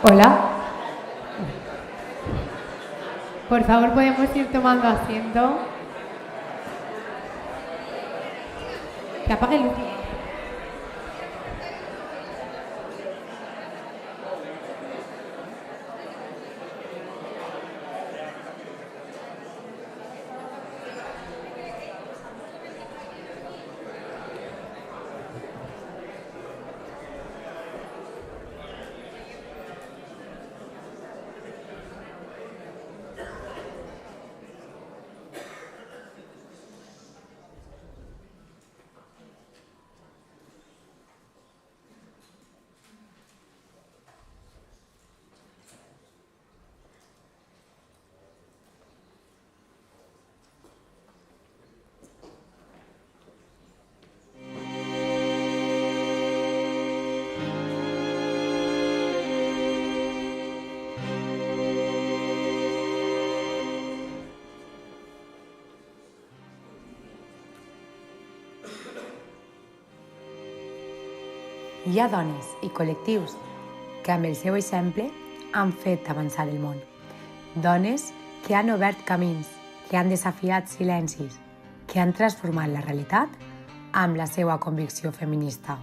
Hola. Por favor, podemos ir tomando asiento. Que apague el luz. Hi ha dones i col·lectius que amb el seu exemple han fet avançar el món. Dones que han obert camins, que han desafiat silencis, que han transformat la realitat amb la seva convicció feminista.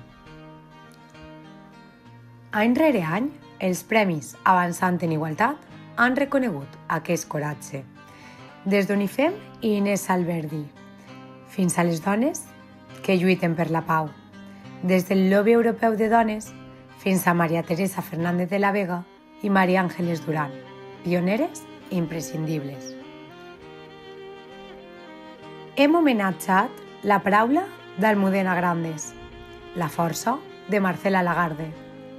Any rere any, els Premis Avançant en Igualtat han reconegut aquest coratge. Des d'UNIFEM i Inés Alberdi, fins a les dones que lluiten per la pau. Des del Lobby Europeu de Dones fins a Maria Teresa Fernández de la Vega i Maria Àngeles Durán, pioneres i imprescindibles. Hem homenatjat la paraula d'Almudena Grandes, la força de Marcela Lagarde,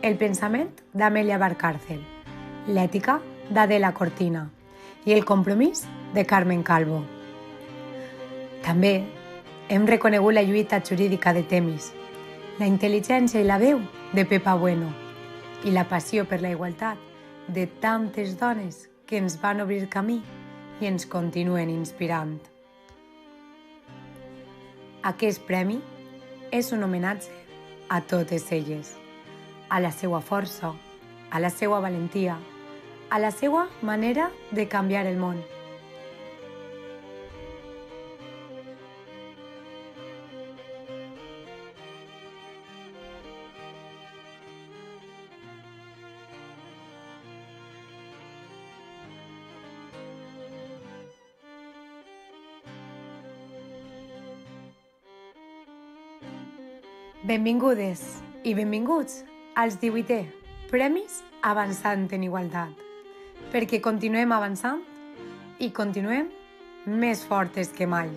el pensament d'Amèlia Valcárcel, l'ètica d'Adela Cortina i el compromís de Carmen Calvo. També hem reconegut la lluita jurídica de Temis, la intel·ligència i la veu de Pepa Bueno i la passió per la igualtat de tantes dones que ens van obrir camí i ens continuen inspirant. Aquest premi és un homenatge a totes elles, a la seva força, a la seva valentia, a la seva manera de canviar el món. Benvingudes i benvinguts als 18è Premis Avançant en Igualtat, perquè continuem avançant i continuem més fortes que mai.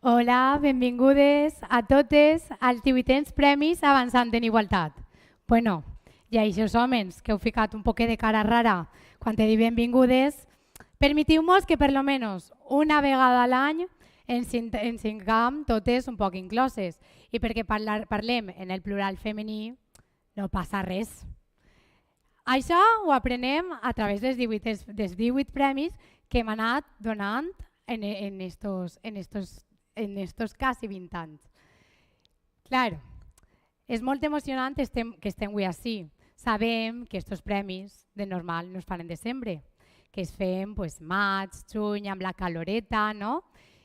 Hola, benvingudes a totes als 18è Premis Avançant en Igualtat. Bueno, i a aquests homes que heu ficat un poquet de cara rara quan te dic benvingudes, permetiu-nos que per lo menos una vegada a l'any ens sintgam totes un poc incloses i perquè parlem en el plural femení no passa res. Això ho aprenem a través dels 18 premis que hem anat donant en estos quasi 20 anys. Clar, és molt emocionant que estem avui així. Sabem que aquests premis de normal no es fan en desembre, que es fem maig, juny, amb la caloreta, no?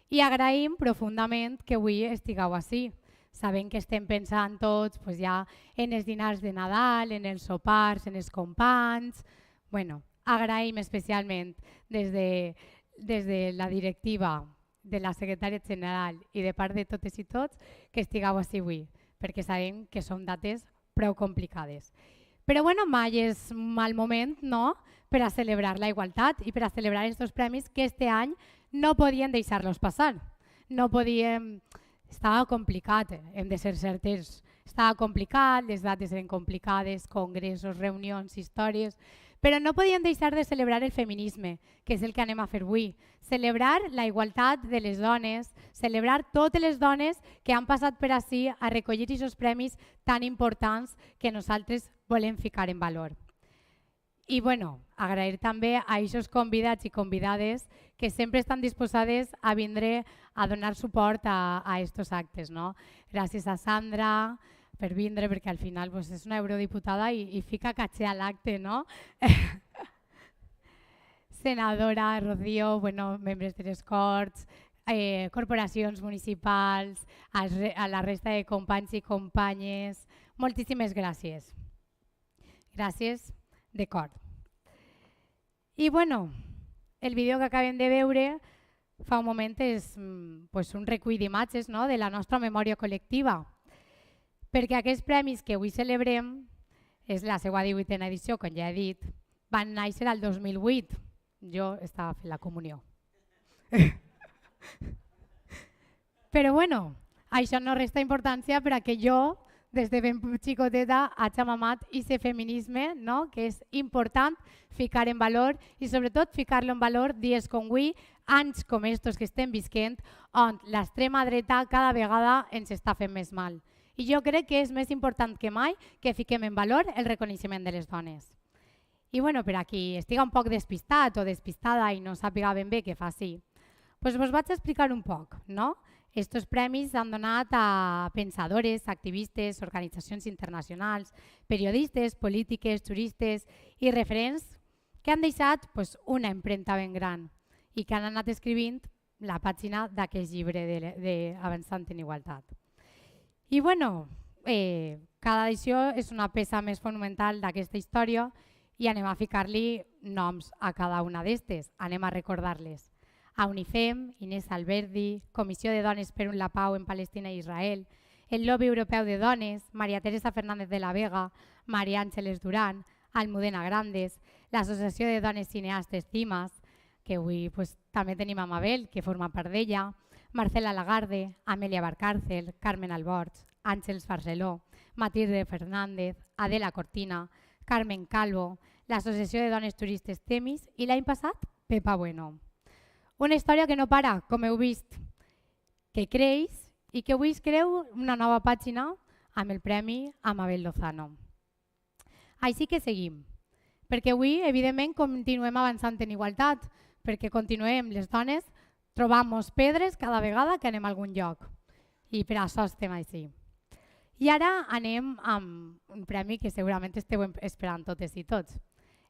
I agraïm profundament que avui estigueu així. Sabem que estem pensant tots ja en els dinars de Nadal, en els sopars, en els companys. Bueno, agraïm especialment des de la directiva, de la secretària general i de part de totes i tots que estigueu així avui, perquè sabem que són dates prou complicades. Però mai és un mal moment per a celebrar la igualtat i per a celebrar aquests premis que este any no podien deixar-los passar. No podíem... Estava complicat, hem de ser certes. Estava complicat, les dates eren complicades, congressos, reunions, històries, però no podíem deixar de celebrar el feminisme, que és el que anem a fer avui. Celebrar la igualtat de les dones, celebrar totes les dones que han passat per ací a recollir aquests premis tan importants que nosaltres volem ficar en valor. I bueno, agrair també a aquests convidats i convidades que sempre estan disposades a vindre a donar suport a aquests actes. No? Gràcies a Sandra per vindre, perquè al final pues, és una eurodiputada i fica caché a l'acte, no? Senadora, Rocío, bueno, membres de les Corts, corporacions municipals, a la resta de companys i companyes, moltíssimes gràcies. Gràcies de cor. I bueno, el vídeo que acabem de veure fa un moment és pues, un recull d'imatges, no? De la nostra memòria col·lectiva, perquè aquests premis que avui celebrem, és la seva 18a edició, com ja he dit, van néixer al 2008. Jo estava fent la comunió. Però bueno, això no resta importància perquè jo, des de ben xicoteta, haig amamat aquest feminisme, no? Que és important ficar en valor i sobretot ficar-lo en valor dies com avui, anys com estos que estem visquent, on l'extrema dreta cada vegada ens està fent més mal. I jo crec que és més important que mai que fiquem en valor el reconeixement de les dones. I bueno, per a qui estiga un poc despistat o despistada i no sàpiga ben bé què fa així, doncs vos vaig explicar un poc, no? Estos premis s'han donat a pensadores, activistes, organitzacions internacionals, periodistes, polítiques, juristes i referents que han deixat pues, una empremta ben gran i que han anat escrivint la pàgina d'aquest llibre d'Avançant en Igualtat. I bueno, cada edició és una peça més fonamental d'aquesta història i anem a ficar-li noms a cada una d'estes, anem a recordar-les. A UNIFEM, Inés Alberdi, Comissió de Dones per la Pau en Palestina i Israel, el Lobby Europeu de Dones, Maria Teresa Fernández de la Vega, Maria Àngeles Duran, Almudena Grandes, l'Associació de Dones Cineastes CIMAS, que avui pues, també tenim a Mabel, que forma part d'ella, Marcela Lagarde, Amèlia Barcárcel, Carmen Alborch, Àngels Barceló, Matilde Fernández, Adela Cortina, Carmen Calvo, l'Associació de Dones Turistes Temis i l'any passat Pepa Bueno. Una història que no para, com heu vist, que creix i que avui es creu una nova pàgina amb el Premi Amabel Lozano. Així que seguim, perquè avui, evidentment, continuem avançant en igualtat, perquè continuem les dones trobant-nos pedres cada vegada que anem a algun lloc. I per això estem així. I ara anem amb un premi que segurament esteu esperant totes i tots.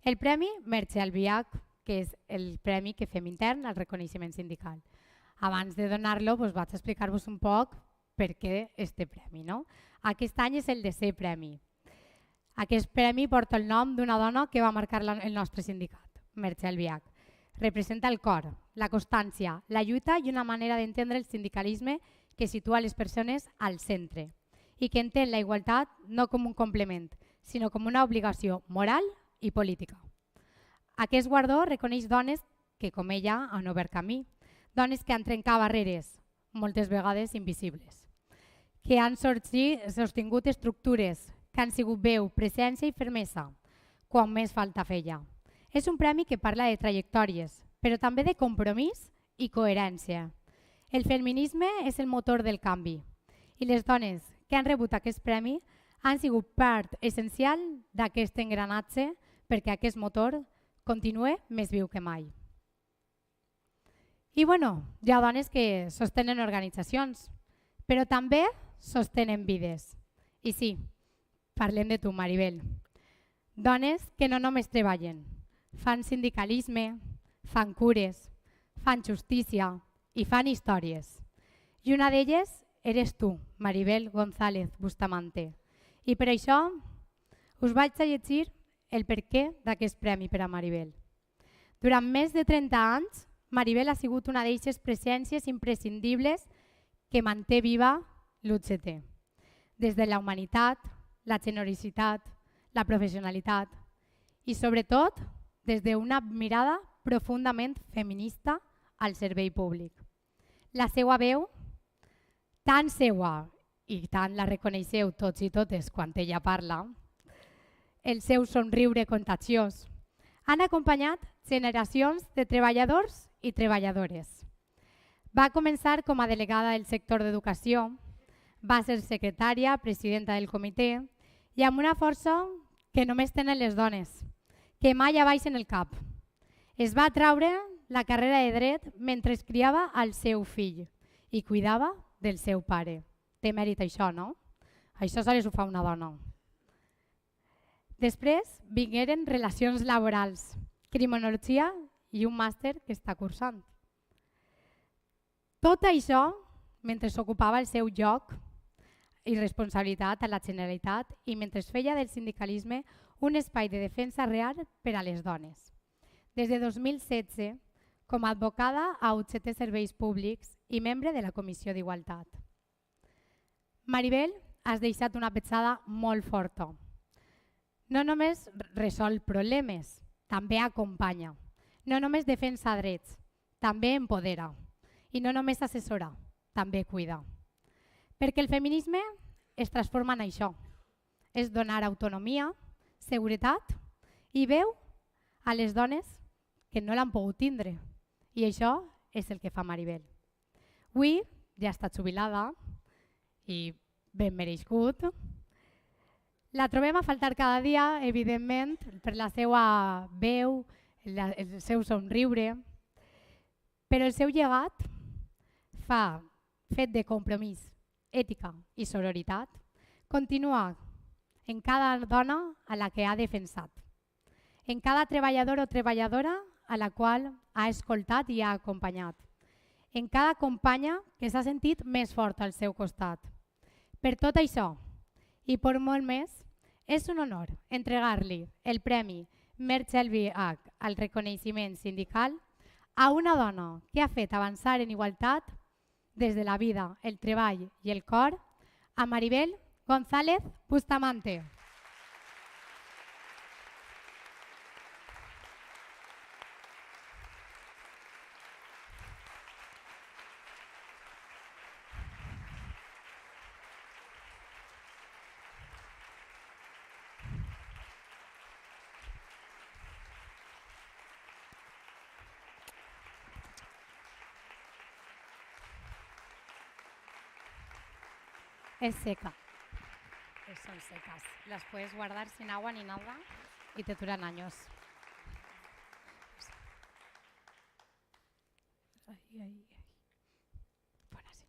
El Premi Merche Albiach, que és el premi que fem intern al reconeixement sindical. Abans de donar-lo, vaig explicar-vos un poc per què este premi. No? Aquest any és el 10è premi. Aquest premi porta el nom d'una dona que va marcar el nostre sindicat, Merche Albiach. Representa el cor, la constància, la lluita i una manera d'entendre el sindicalisme que situa les persones al centre i que entén la igualtat no com un complement, sinó com una obligació moral i política. Aquest guardó reconeix dones que, com ella, han obert camí, dones que han trencat barreres, moltes vegades invisibles, que han sostingut estructures, que han sigut veu, presència i fermesa, quan més falta feia. És un premi que parla de trajectòries, però també de compromís i coherència. El feminisme és el motor del canvi i les dones que han rebut aquest premi han sigut part essencial d'aquest engranatge perquè aquest motor continua més viu que mai. I bueno, hi ha dones que sostenen organitzacions, però també sostenen vides. I sí, parlem de tu, Maribel. Dones que no només treballen, fan sindicalisme, fan cures, fan justícia i fan històries. I una d'elles eres tu, Maribel González Bustamante. I per això us vaig a llegir el perquè d'aquest premi per a Maribel. Durant més de 30 anys, Maribel ha sigut una d'eixes presències imprescindibles que manté viva l'UGT. Des de la humanitat, la generositat, la professionalitat i sobretot des d'una mirada profundament feminista al servei públic. La seva veu, tan seua i tant la reconeixeu tots i totes quan ella parla, el seu somriure contagiós, han acompanyat generacions de treballadors i treballadores. Va començar com a delegada del sector d'educació, va ser secretària, presidenta del comitè i amb una força que només tenen les dones, que mai abaixen el cap. Es va traure la carrera de dret mentre es criava el seu fill i cuidava del seu pare. Té mèrit això, no? Això sols ho fa una dona. Després vingueren relacions laborals, criminologia i un màster que està cursant. Tot això mentre s'ocupava el seu lloc i responsabilitat a la Generalitat i mentre feia del sindicalisme un espai de defensa real per a les dones. Des de 2016, com a advocada a UGT Serveis Públics i membre de la Comissió d'Igualtat. Maribel, has deixat una petjada molt forta. No només resol problemes, també acompanya. No només defensa drets, també empodera. I no només assessora, també cuida. Perquè el feminisme es transforma en això. És donar autonomia, seguretat i veu a les dones que no l'han pogut tindre. I això és el que fa Maribel. Avui ja està jubilada i ben merescut. La trobem a faltar cada dia, evidentment, per la seva veu, el seu somriure, però el seu llegat fet de compromís, ètica i sororitat, continua en cada dona a la que ha defensat, en cada treballador o treballadora a la qual ha escoltat i ha acompanyat, en cada companya que s'ha sentit més fort al seu costat. Per tot això, i per molt més, és un honor entregar-li el Premi Merchelby Hack al reconeixement sindical a una dona que ha fet avançar en igualtat des de la vida, el treball i el cor, a Maribel González Bustamante. Es seca. Son secas. Las puedes guardar sin agua ni nada y te duran años. Ahí. Pon así.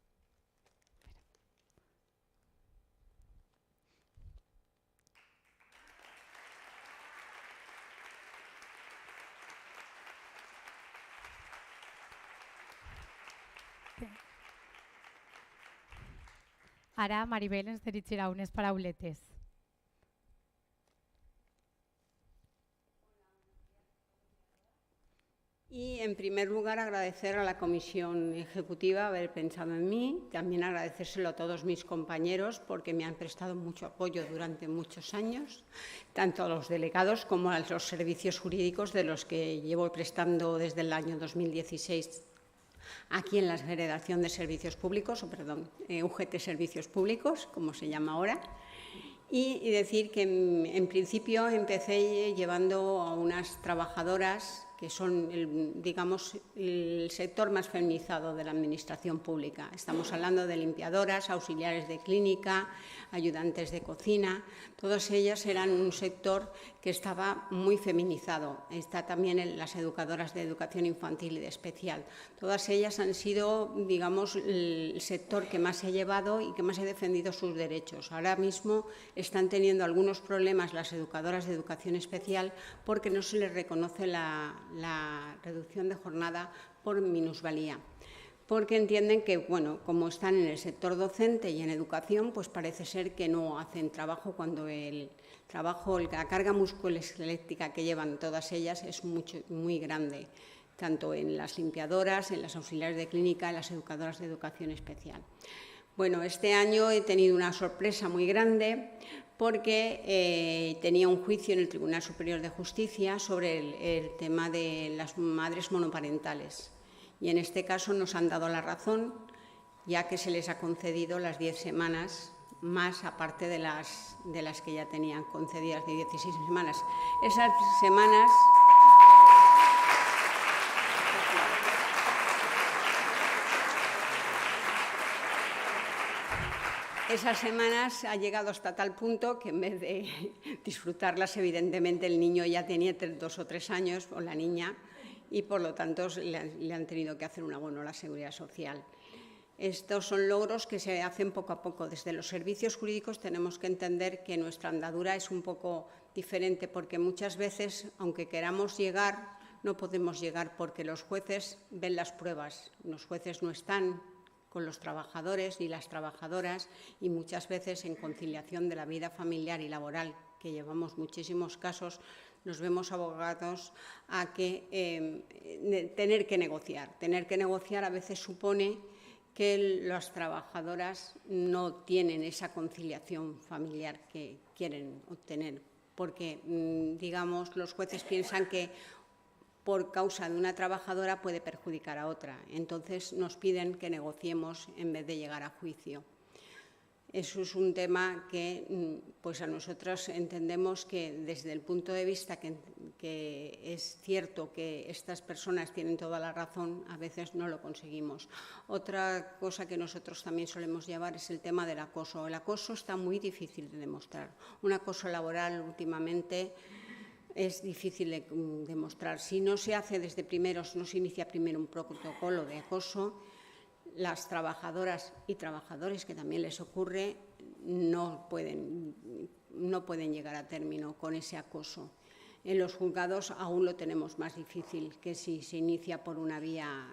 Ara Maribel ens dirigirà unes parauletes. Y en primer lugar agradecer a la Comisión Ejecutiva haber pensado en mí, también agradecérselo a todos mis compañeros porque me han prestado mucho apoyo durante muchos años, tanto a los delegados como a los servicios jurídicos de los que llevo prestando desde el año 2016 aquí en la Federación de Servicios Públicos, UGT Servicios Públicos, como se llama ahora. Y decir que en principio empecé llevando a unas trabajadoras que son, digamos, el sector más feminizado de la administración pública. Estamos hablando de limpiadoras, auxiliares de clínica, ayudantes de cocina. Todas ellas eran un sector que estaba muy feminizado. Está también las educadoras de educación infantil y de especial. Todas ellas han sido, digamos, el sector que más se ha llevado y que más ha defendido sus derechos. Ahora mismo están teniendo algunos problemas las educadoras de educación especial porque no se les reconoce la reducción de jornada por minusvalía, porque entienden que, bueno, como están en el sector docente y en educación, pues parece ser que no hacen trabajo cuando la carga musculoesquelética que llevan todas ellas es muy grande, tanto en las limpiadoras, en las auxiliares de clínica, en las educadoras de educación especial. Bueno, este año he tenido una sorpresa muy grande porque tenía un juicio en el Tribunal Superior de Justicia sobre el tema de las madres monoparentales. Y en este caso nos han dado la razón, ya que se les ha concedido las 10 semanas más, aparte de las que ya tenían concedidas de 16 semanas. Esas semanas... Esas semanas ha llegado hasta tal punto que en vez de disfrutarlas, evidentemente el niño ya tenía 2 o 3 años, o la niña, y por lo tanto le han tenido que hacer un abono a la Seguridad Social. Estos son logros que se hacen poco a poco. Desde los servicios jurídicos tenemos que entender que nuestra andadura es un poco diferente, porque muchas veces, aunque queramos llegar, no podemos llegar porque los jueces ven las pruebas. Los jueces no están con los trabajadores y las trabajadoras, y muchas veces en conciliación de la vida familiar y laboral, que llevamos muchísimos casos, nos vemos abogados a que tener que negociar. Tener que negociar a veces supone que las trabajadoras no tienen esa conciliación familiar que quieren obtener, porque, digamos, los jueces piensan que por causa de una trabajadora puede perjudicar a otra. Entonces nos piden que negociemos en vez de llegar a juicio. Eso es un tema que pues a nosotros entendemos que desde el punto de vista que es cierto que estas personas tienen toda la razón, a veces no lo conseguimos. Otra cosa que nosotros también solemos llevar es el tema del acoso. El acoso está muy difícil de demostrar. Un acoso laboral últimamente es difícil de demostrar. Si no se hace desde primeros, no se inicia primero un protocolo de acoso, las trabajadoras y trabajadores, que también les ocurre, no pueden llegar a término con ese acoso. En los juzgados aún lo tenemos más difícil que si se inicia por una vía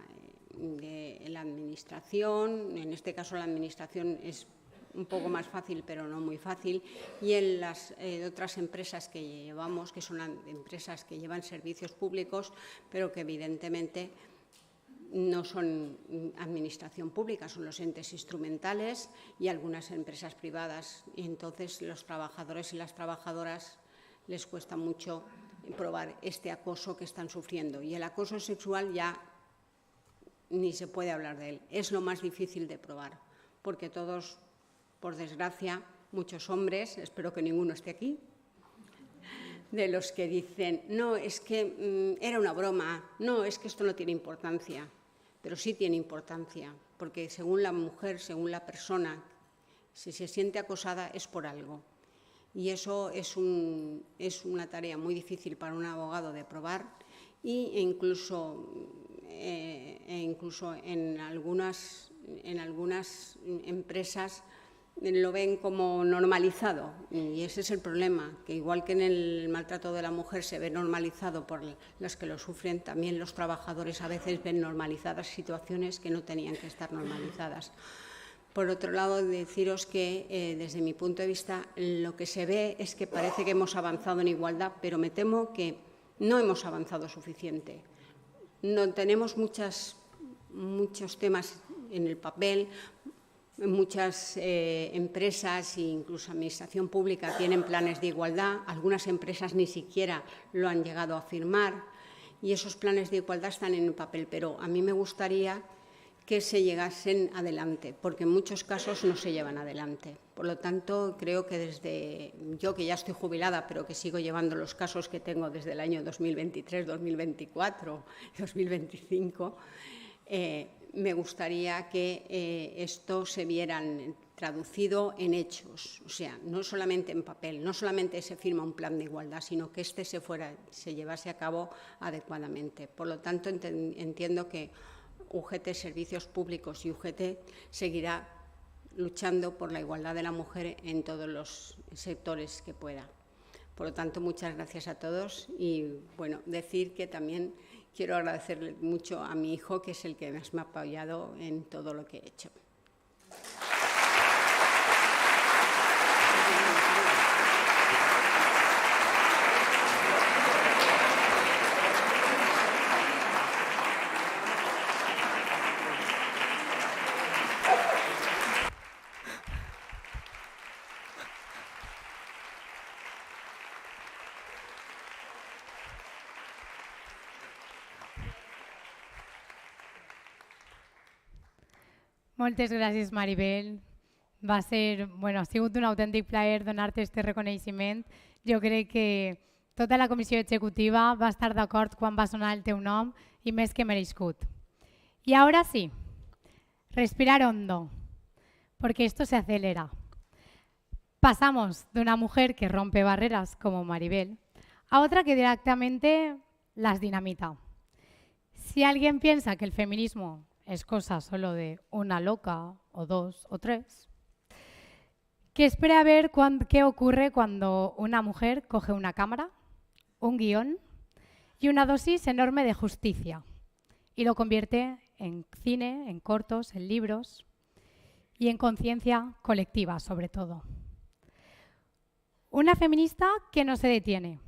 de la Administración. En este caso la Administración es un poco más fácil, pero no muy fácil, y en las otras empresas que llevamos, que son empresas que llevan servicios públicos, pero que evidentemente no son administración pública, son los entes instrumentales y algunas empresas privadas. Y entonces los trabajadores y las trabajadoras les cuesta mucho probar este acoso que están sufriendo. Y el acoso sexual ya ni se puede hablar de él. Es lo más difícil de probar, porque todos, por desgracia, muchos hombres, espero que ninguno esté aquí, de los que dicen, no, es que era una broma, no, es que esto no tiene importancia. Pero sí tiene importancia, porque según la mujer, según la persona, si se siente acosada es por algo. Y eso es una tarea muy difícil para un abogado de probar, e incluso en algunas empresas lo ven como normalizado, y ese es el problema, que igual que en el maltrato de la mujer se ve normalizado por los que lo sufren, también los trabajadores a veces ven normalizadas situaciones que no tenían que estar normalizadas. Por otro lado, deciros que desde mi punto de vista lo que se ve es que parece que hemos avanzado en igualdad, pero me temo que no hemos avanzado suficiente. No tenemos muchos temas en el papel. Muchas empresas e incluso administración pública tienen planes de igualdad. Algunas empresas ni siquiera lo han llegado a firmar, y esos planes de igualdad están en el papel, pero a mí me gustaría que se llegasen adelante, porque en muchos casos no se llevan adelante. Por lo tanto, creo que desde yo, que ya estoy jubilada, pero que sigo llevando los casos que tengo desde el año 2023, 2024, 2025, me gustaría que esto se viera traducido en hechos, o sea, no solamente en papel, no solamente se firma un plan de igualdad, sino que se llevase a cabo adecuadamente. Por lo tanto, entiendo que UGT, Servicios Públicos, y UGT seguirá luchando por la igualdad de la mujer en todos los sectores que pueda. Por lo tanto, muchas gracias a todos, y bueno, decir que también quiero agradecerle mucho a mi hijo, que es el que más me ha apoyado en todo lo que he hecho. Moltes gràcies, Maribel. Ha sigut un autèntic plaer donar-te aquest reconeixement. Jo crec que tota la comissió executiva va estar d'acord quan va sonar el teu nom, i més que merescut. Y ahora sí, respirar hondo, porque esto se acelera. Pasamos de una mujer que rompe barreras como Maribel a otra que directamente las dinamita. Si alguien piensa que el feminismo es cosa solo de una loca o dos o tres, que espere a ver qué ocurre cuando una mujer coge una cámara, un guión y una dosis enorme de justicia y lo convierte en cine, en cortos, en libros y en conciencia colectiva, sobre todo. Una feminista que no se detiene,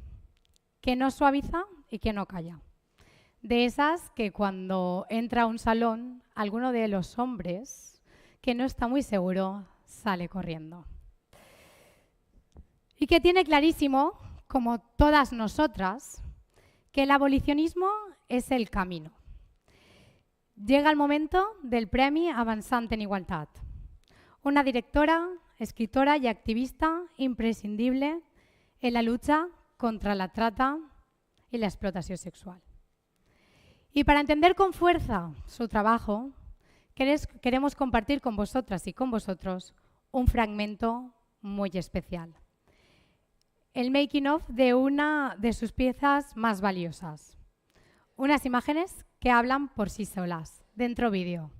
que no suaviza y que no calla. De esas que cuando entra a un salón, alguno de los hombres que no está muy seguro sale corriendo. Y que tiene clarísimo, como todas nosotras, que el abolicionismo es el camino. Llega el momento del Premi Avançant en Igualtat. Una directora, escritora y activista imprescindible en la lucha contra la trata y la explotación sexual. Y para entender con fuerza su trabajo, queremos compartir con vosotras y con vosotros un fragmento muy especial. El making of de una de sus piezas más valiosas. Unas imágenes que hablan por sí solas. Dentro vídeo.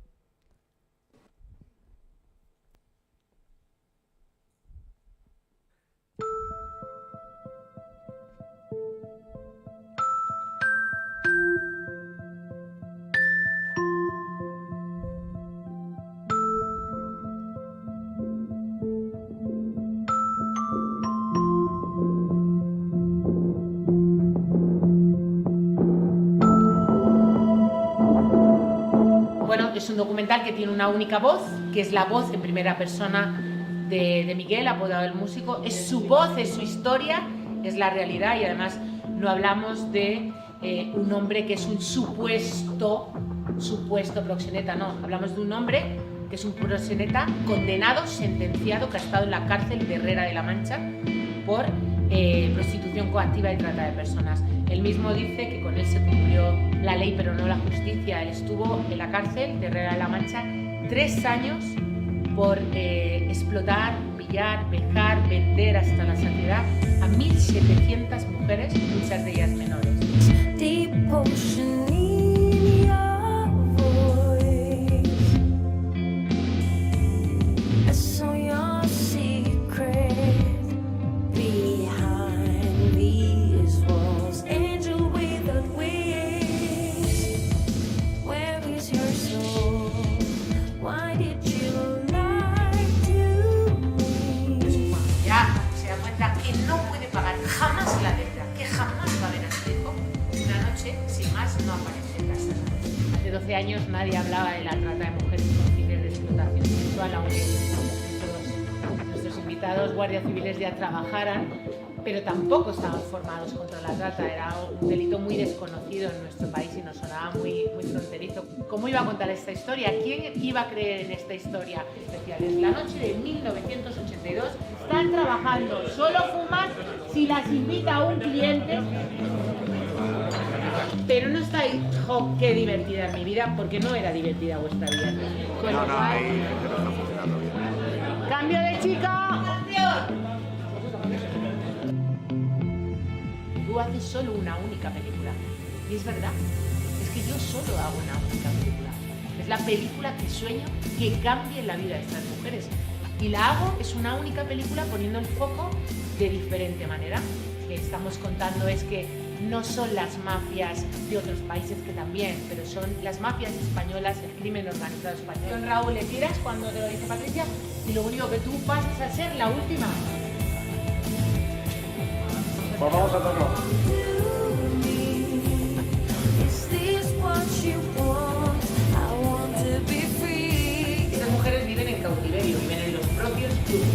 Es un documental que tiene una única voz, que es la voz en primera persona de Miguel, apodado el músico. Es su voz, es su historia, es la realidad, y además no hablamos de un hombre que es un supuesto proxeneta, no. Hablamos de un hombre que es un proxeneta condenado, sentenciado, que ha estado en la cárcel de Herrera de la Mancha por prostitución coactiva y trata de personas. Él mismo dice que con él se cumplió la ley, pero no la justicia. Él estuvo en la cárcel de Herrera de la Mancha 3 años por explotar, humillar, vejar, vender hasta la saciedad a 1.700 mujeres, muchas de ellas menores. Hace 12 años nadie hablaba de la trata de mujeres con fines de explotación sexual, aunque nuestros invitados guardias civiles ya trabajaran, pero tampoco estaban formados contra la trata. Era un delito muy desconocido en nuestro país y nos sonaba muy fronterizo. ¿Cómo iba a contar esta historia? ¿Quién iba a creer en esta historia especial? Es la noche de 1982, están trabajando, solo fuman si las invita a un cliente. Pero no estáis, jo, qué divertida es mi vida, porque no era divertida vuestra vida. Ahí no está funcionando bien. ¡Cambio de chica! Tú haces solo una única película. Y es verdad, es que yo solo hago una única película. Es la película que sueño que cambie la vida de estas mujeres. Y la hago, es una única película poniendo el foco de diferente manera. Lo que estamos contando es que no son las mafias de otros países, que también, pero son las mafias españolas, el crimen organizado español. Don Raúl, le tiras cuando te lo dice Patricia y lo único que tú pasas a ser la última. Pues vamos a hacerlo. Estas mujeres viven en cautiverio, viven en los propios clubes.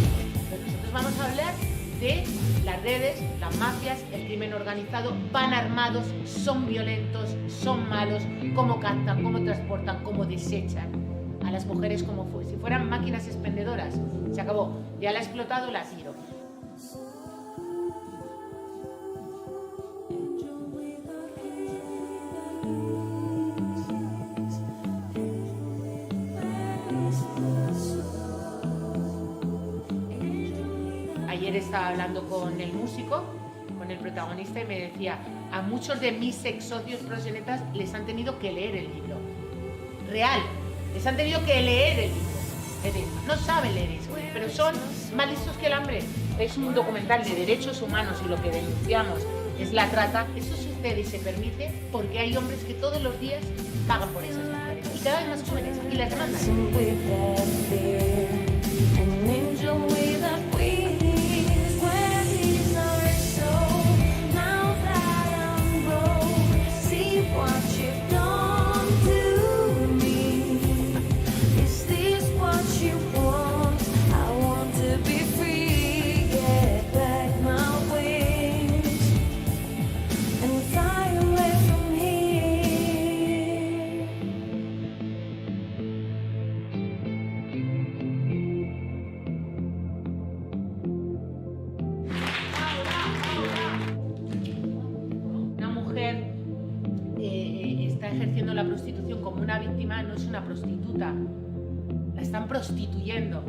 Nosotros vamos a hablar de las redes, las mafias, el crimen organizado. Van armados, son violentos, son malos, cómo captan, cómo transportan, cómo desechan a las mujeres como si fueran máquinas expendedoras. Se acabó, ya la ha explotado, la tiro. ayer estaba hablando con el músico, con el protagonista, y me decía, a muchos de mis ex socios proxenetas les han tenido que leer el libro. Real, les han tenido que leer el libro. Es decir, no saben leer eso, pero son más listos que el hambre. Es un documental de derechos humanos y lo que denunciamos es la trata. Eso sucede y se permite porque hay hombres que todos los días pagan por esas mujeres. Y cada vez más jóvenes. Y las demandan. Ejerciendo la prostitución como una víctima, no es una prostituta, la están prostituyendo.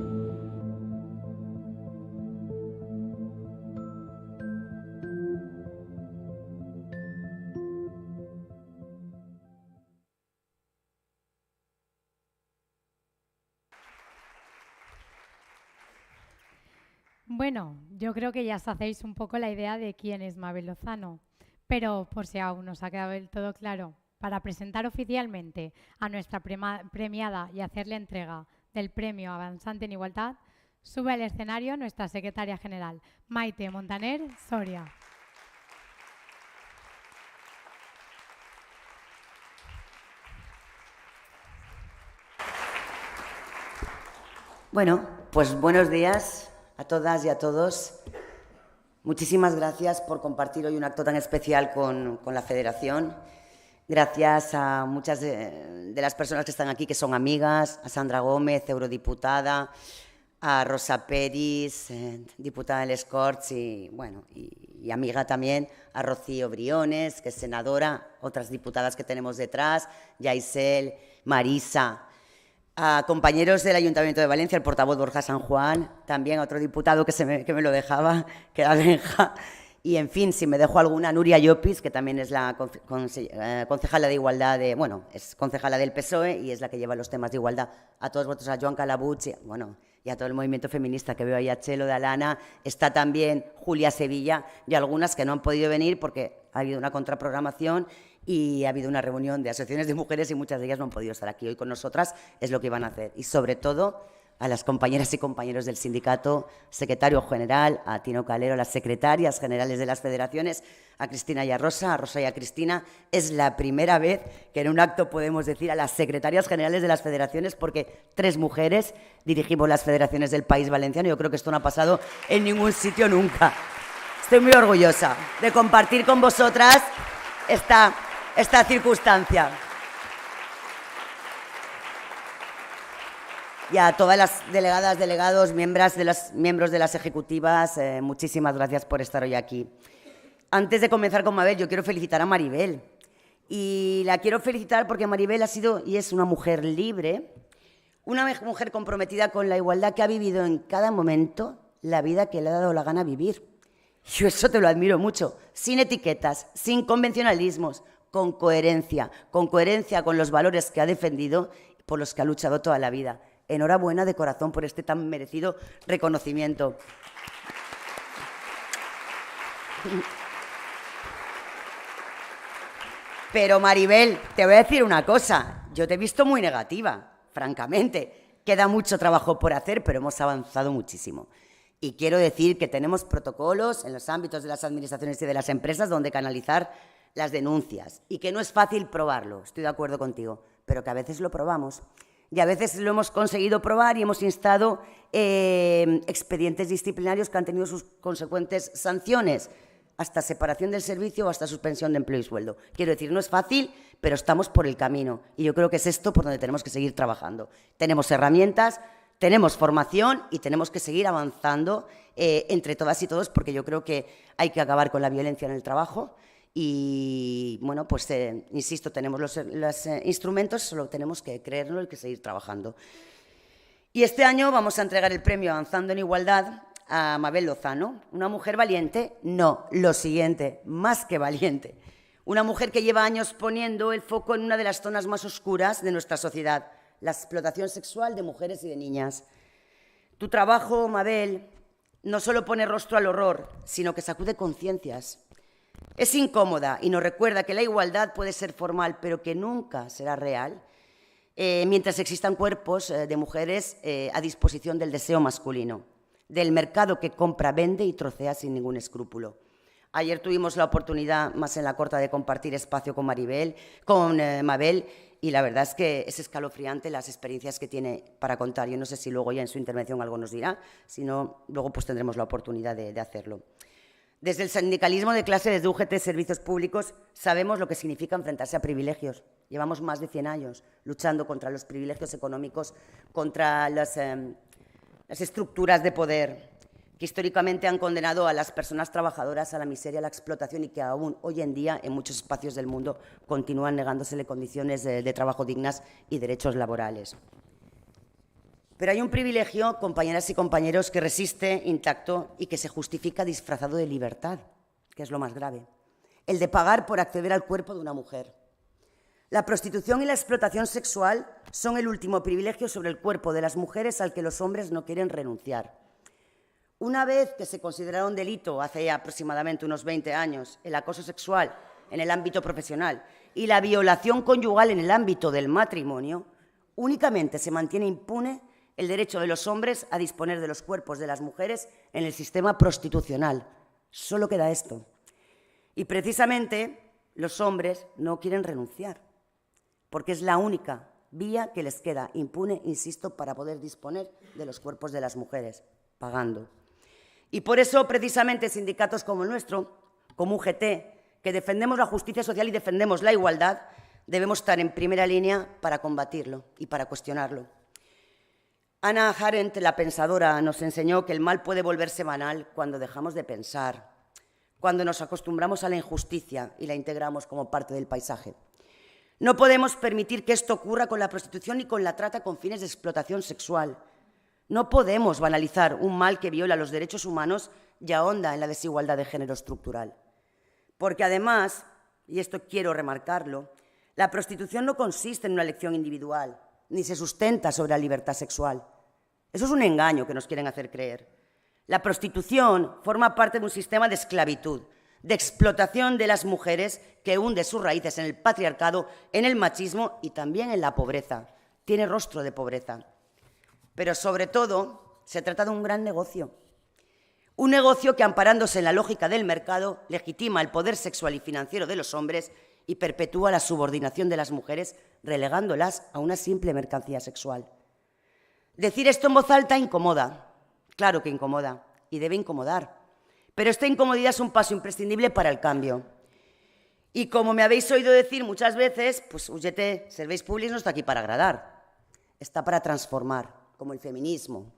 Bueno, yo creo que ya os hacéis un poco la idea de quién es Mabel Lozano, pero por si aún no os ha quedado del todo claro, para presentar oficialmente a nuestra premiada y hacerle entrega del premio Avanzante en Igualdad, sube al escenario nuestra secretaria general, Maite Montaner Soria. Bueno, pues buenos días a todas y a todos. Muchísimas gracias por compartir hoy un acto tan especial con la Federación. Gracias a muchas de las personas que están aquí, que son amigas, a Sandra Gómez, eurodiputada, a Rosa Peris, diputada del Les Corts, y, bueno, y amiga también, a Rocío Briones, que es senadora, otras diputadas que tenemos detrás, Yaisel, Marisa, a compañeros del Ayuntamiento de Valencia, el portavoz Borja San Juan, también a otro diputado que me lo dejaba, que era Benja. Y, en fin, si me dejo alguna, Nuria Llopis, que también es la concejala de Igualdad, es concejala del PSOE y es la que lleva los temas de igualdad. A todos vosotros, a Joan Calabuig, y a todo el movimiento feminista que veo ahí, a Chelo, de Alana, está también Julia Sevilla y algunas que no han podido venir porque ha habido una contraprogramación y ha habido una reunión de asociaciones de mujeres y muchas de ellas no han podido estar aquí hoy con nosotras, es lo que iban a hacer. Y, sobre todo, a las compañeras y compañeros del sindicato, secretario general, a Tino Calero, las secretarias generales de las federaciones, a Cristina y a Rosa y a Cristina. Es la primera vez que en un acto podemos decir a las secretarias generales de las federaciones, porque 3 mujeres dirigimos las federaciones del País Valenciano. Yo creo que esto no ha pasado en ningún sitio nunca. Estoy muy orgullosa de compartir con vosotras esta circunstancia. Y a todas las delegadas, delegados, miembros de las ejecutivas, muchísimas gracias por estar hoy aquí. Antes de comenzar con Mabel, yo quiero felicitar a Maribel. Y la quiero felicitar porque Maribel ha sido y es una mujer libre, una mujer comprometida con la igualdad, que ha vivido en cada momento la vida que le ha dado la gana vivir. Yo eso te lo admiro mucho, sin etiquetas, sin convencionalismos, con coherencia con los valores que ha defendido y por los que ha luchado toda la vida. Enhorabuena de corazón por este tan merecido reconocimiento. Pero, Maribel, te voy a decir una cosa. Yo te he visto muy negativa, francamente. Queda mucho trabajo por hacer, pero hemos avanzado muchísimo. Y quiero decir que tenemos protocolos en los ámbitos de las administraciones y de las empresas donde canalizar las denuncias. Y que no es fácil probarlo, estoy de acuerdo contigo, pero que a veces lo probamos. Y a veces lo hemos conseguido probar y hemos instado expedientes disciplinarios que han tenido sus consecuentes sanciones, hasta separación del servicio o hasta suspensión de empleo y sueldo. Quiero decir, no es fácil, pero estamos por el camino. Y yo creo que es esto por donde tenemos que seguir trabajando. Tenemos herramientas, tenemos formación y tenemos que seguir avanzando entre todas y todos, porque yo creo que hay que acabar con la violencia en el trabajo. Y, bueno, pues, insisto, tenemos los instrumentos, solo tenemos que creerlo y que seguir trabajando. Y este año vamos a entregar el premio Avanzando en Igualdad a Mabel Lozano, una mujer valiente, no, lo siguiente, más que valiente. Una mujer que lleva años poniendo el foco en una de las zonas más oscuras de nuestra sociedad, la explotación sexual de mujeres y de niñas. Tu trabajo, Mabel, no solo pone rostro al horror, sino que sacude conciencias. Es incómoda y nos recuerda que la igualdad puede ser formal, pero que nunca será real, mientras existan cuerpos de mujeres a disposición del deseo masculino, del mercado que compra, vende y trocea sin ningún escrúpulo. Ayer tuvimos la oportunidad, más en la corta, de compartir espacio con Mabel, y la verdad es que es escalofriante las experiencias que tiene para contar. Yo no sé si luego ya en su intervención algo nos dirá, si no, luego pues tendremos la oportunidad de hacerlo. Desde el sindicalismo de clase, desde UGT Servicios Públicos, sabemos lo que significa enfrentarse a privilegios. Llevamos más de 100 años luchando contra los privilegios económicos, contra las estructuras de poder que históricamente han condenado a las personas trabajadoras a la miseria, a la explotación y que aún hoy en día en muchos espacios del mundo continúan negándosele condiciones de trabajo dignas y derechos laborales. Pero hay un privilegio, compañeras y compañeros, que resiste intacto y que se justifica disfrazado de libertad, que es lo más grave, el de pagar por acceder al cuerpo de una mujer. La prostitución y la explotación sexual son el último privilegio sobre el cuerpo de las mujeres al que los hombres no quieren renunciar. Una vez que se considerara un delito, hace ya aproximadamente unos 20 años, el acoso sexual en el ámbito profesional y la violación conyugal en el ámbito del matrimonio, únicamente se mantiene impune el derecho de los hombres a disponer de los cuerpos de las mujeres en el sistema prostitucional. Solo queda esto. Y precisamente los hombres no quieren renunciar, porque es la única vía que les queda impune, insisto, para poder disponer de los cuerpos de las mujeres, pagando. Y por eso, precisamente, sindicatos como el nuestro, como UGT, que defendemos la justicia social y defendemos la igualdad, debemos estar en primera línea para combatirlo y para cuestionarlo. Hannah Arendt, la pensadora, nos enseñó que el mal puede volverse banal cuando dejamos de pensar, cuando nos acostumbramos a la injusticia y la integramos como parte del paisaje. No podemos permitir que esto ocurra con la prostitución ni con la trata con fines de explotación sexual. No podemos banalizar un mal que viola los derechos humanos y ahonda en la desigualdad de género estructural. Porque además, y esto quiero remarcarlo, la prostitución no consiste en una elección individual, ni se sustenta sobre la libertad sexual. Eso es un engaño que nos quieren hacer creer. La prostitución forma parte de un sistema de esclavitud, de explotación de las mujeres que hunde sus raíces en el patriarcado, en el machismo y también en la pobreza. Tiene rostro de pobreza. Pero sobre todo se trata de un gran negocio. Un negocio que, amparándose en la lógica del mercado, legitima el poder sexual y financiero de los hombres y perpetúa la subordinación de las mujeres, relegándolas a una simple mercancía sexual. Decir esto en voz alta incomoda, claro que incomoda, y debe incomodar, pero esta incomodidad es un paso imprescindible para el cambio. Y como me habéis oído decir muchas veces, pues UGT Serveis Públics no está aquí para agradar, está para transformar, como el feminismo.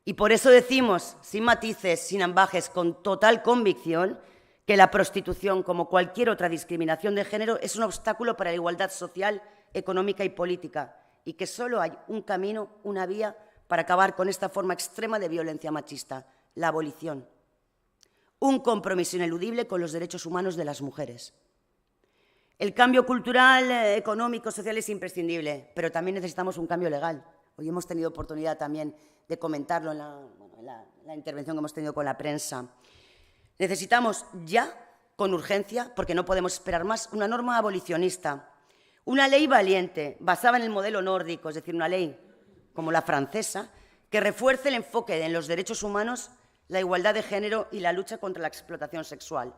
Y por eso decimos, sin matices, sin ambajes, con total convicción, que la prostitución, como cualquier otra discriminación de género, es un obstáculo para la igualdad social, económica y política, y que solo hay un camino, una vía, para acabar con esta forma extrema de violencia machista, la abolición. Un compromiso ineludible con los derechos humanos de las mujeres. El cambio cultural, económico, social es imprescindible, pero también necesitamos un cambio legal. Hoy hemos tenido oportunidad también de comentarlo en la intervención que hemos tenido con la prensa. Necesitamos ya, con urgencia, porque no podemos esperar más, una norma abolicionista, una ley valiente, basada en el modelo nórdico, es decir, una ley como la francesa, que refuerce el enfoque en los derechos humanos, la igualdad de género y la lucha contra la explotación sexual.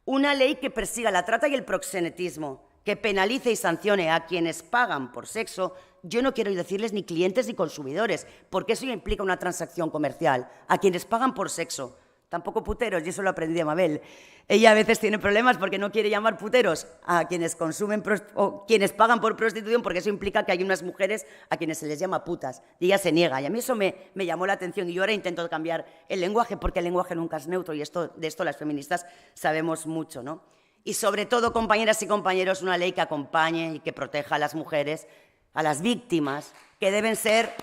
Una ley que persiga la trata y el proxenetismo, que penalice y sancione a quienes pagan por sexo. Yo no quiero decirles ni clientes ni consumidores, porque eso implica una transacción comercial. A quienes pagan por sexo, tampoco puteros, y eso lo aprendí de Mabel. Ella a veces tiene problemas porque no quiere llamar puteros a quienes consumen o quienes pagan por prostitución, porque eso implica que hay unas mujeres a quienes se les llama putas, y ella se niega. Y a mí eso me llamó la atención, y yo ahora intento cambiar el lenguaje, porque el lenguaje nunca es neutro, y de esto las feministas sabemos mucho, ¿no? Y sobre todo, compañeras y compañeros, una ley que acompañe y que proteja a las mujeres, a las víctimas, que deben ser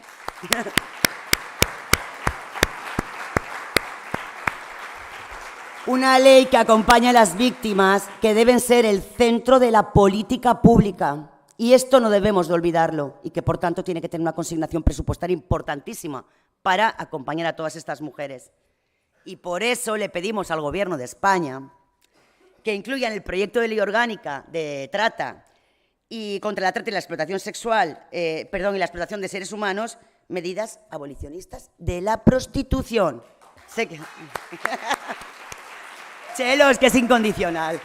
Una ley que acompaña a las víctimas, que deben ser el centro de la política pública. Y esto no debemos de olvidarlo y que, por tanto, tiene que tener una consignación presupuestaria importantísima para acompañar a todas estas mujeres. Y por eso le pedimos al Gobierno de España que incluya en el proyecto de ley orgánica de trata y contra la trata y la explotación sexual, y la explotación de seres humanos, medidas abolicionistas de la prostitución. Sé que... Chelos, que es incondicional.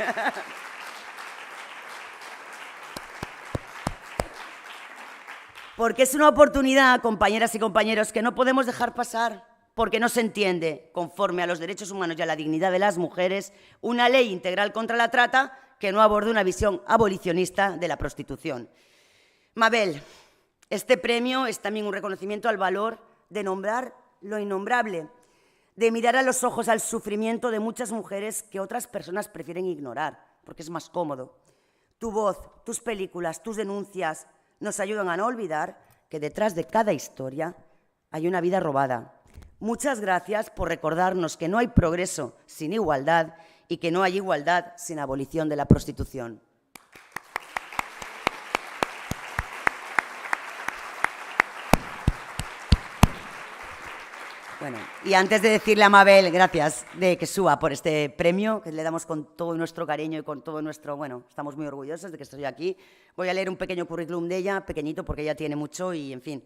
Porque es una oportunidad, compañeras y compañeros, que no podemos dejar pasar, porque no se entiende, conforme a los derechos humanos y a la dignidad de las mujeres, una ley integral contra la trata que no aborde una visión abolicionista de la prostitución. Mabel, este premio es también un reconocimiento al valor de nombrar lo innombrable, de mirar a los ojos al sufrimiento de muchas mujeres que otras personas prefieren ignorar, porque es más cómodo. Tu voz, tus películas, tus denuncias nos ayudan a no olvidar que detrás de cada historia hay una vida robada. Muchas gracias por recordarnos que no hay progreso sin igualdad y que no hay igualdad sin abolición de la prostitución. Bueno, y antes de decirle a Mabel, gracias, de que suba por este premio, que le damos con todo nuestro cariño y con todo nuestro... Bueno, estamos muy orgullosos de que estoy aquí. Voy a leer un pequeño currículum de ella, pequeñito, porque ella tiene mucho y, en fin.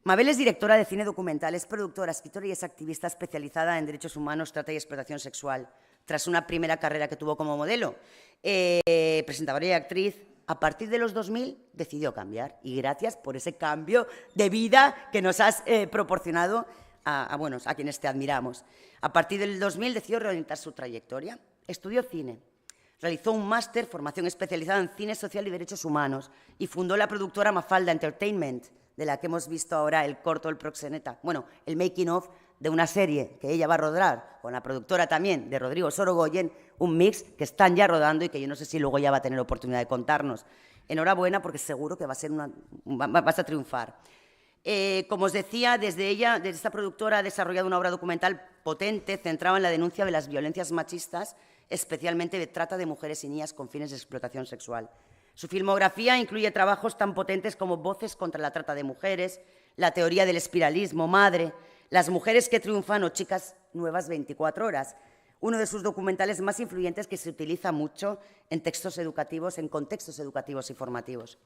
Mabel es directora de cine documental, es productora, escritora y es activista especializada en derechos humanos, trata y explotación sexual. Tras una primera carrera que tuvo como modelo, presentadora y actriz, a partir de los 2000 decidió cambiar. Y gracias por ese cambio de vida que nos has proporcionado a quienes te admiramos. A partir del 2000 decidió reorientar su trayectoria. Estudió cine, realizó un máster, formación especializada en cine social y derechos humanos, y fundó la productora Mafalda Entertainment, de la que hemos visto ahora el corto El Proxeneta. Bueno, el making of de una serie que ella va a rodar con la productora también de Rodrigo Sorogoyen, un mix que están ya rodando y que yo no sé si luego ya va a tener oportunidad de contarnos. Enhorabuena, porque seguro que vas a triunfar. Como os decía, desde esta productora ha desarrollado una obra documental potente, centrada en la denuncia de las violencias machistas, especialmente de trata de mujeres y niñas con fines de explotación sexual. Su filmografía incluye trabajos tan potentes como Voces contra la trata de mujeres, La teoría del espiralismo, Madre, Las mujeres que triunfan o Chicas nuevas 24 horas. Uno de sus documentales más influyentes que se utiliza mucho en textos educativos, en contextos educativos y formativos.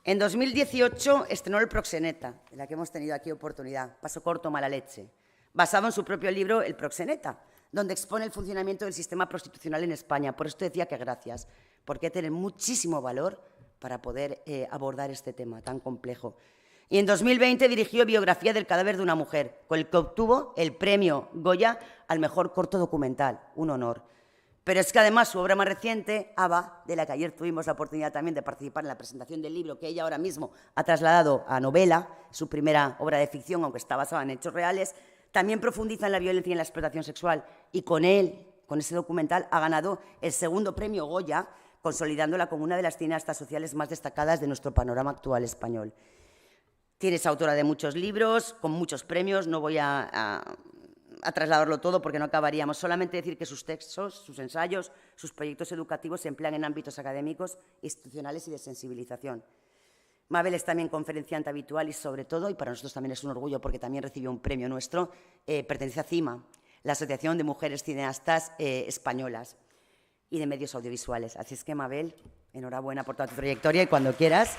En 2018 estrenó El Proxeneta, de la que hemos tenido aquí oportunidad, Paso corto, mala leche, basado en su propio libro El Proxeneta, donde expone el funcionamiento del sistema prostitucional en España. Por esto decía que gracias, porque tiene muchísimo valor para poder abordar este tema tan complejo. Y en 2020 dirigió Biografía del cadáver de una mujer, con el que obtuvo el premio Goya al mejor corto documental, un honor. Pero es que además su obra más reciente, Ava, de la que ayer tuvimos la oportunidad también de participar en la presentación del libro, que ella ahora mismo ha trasladado a novela, su primera obra de ficción, aunque está basada en hechos reales, también profundiza en la violencia y en la explotación sexual. Y con ese documental, ha ganado el segundo premio Goya, consolidándola como una de las cineastas sociales más destacadas de nuestro panorama actual español. Es autora de muchos libros, con muchos premios, no voy a trasladarlo todo porque no acabaríamos. Solamente decir que sus textos, sus ensayos, sus proyectos educativos se emplean en ámbitos académicos, institucionales y de sensibilización. Mabel es también conferenciante habitual y, sobre todo, y para nosotros también es un orgullo porque también recibió un premio nuestro, pertenece a CIMA, la Asociación de Mujeres Cineastas Españolas y de Medios Audiovisuales. Así es que, Mabel, enhorabuena por toda tu trayectoria y cuando quieras.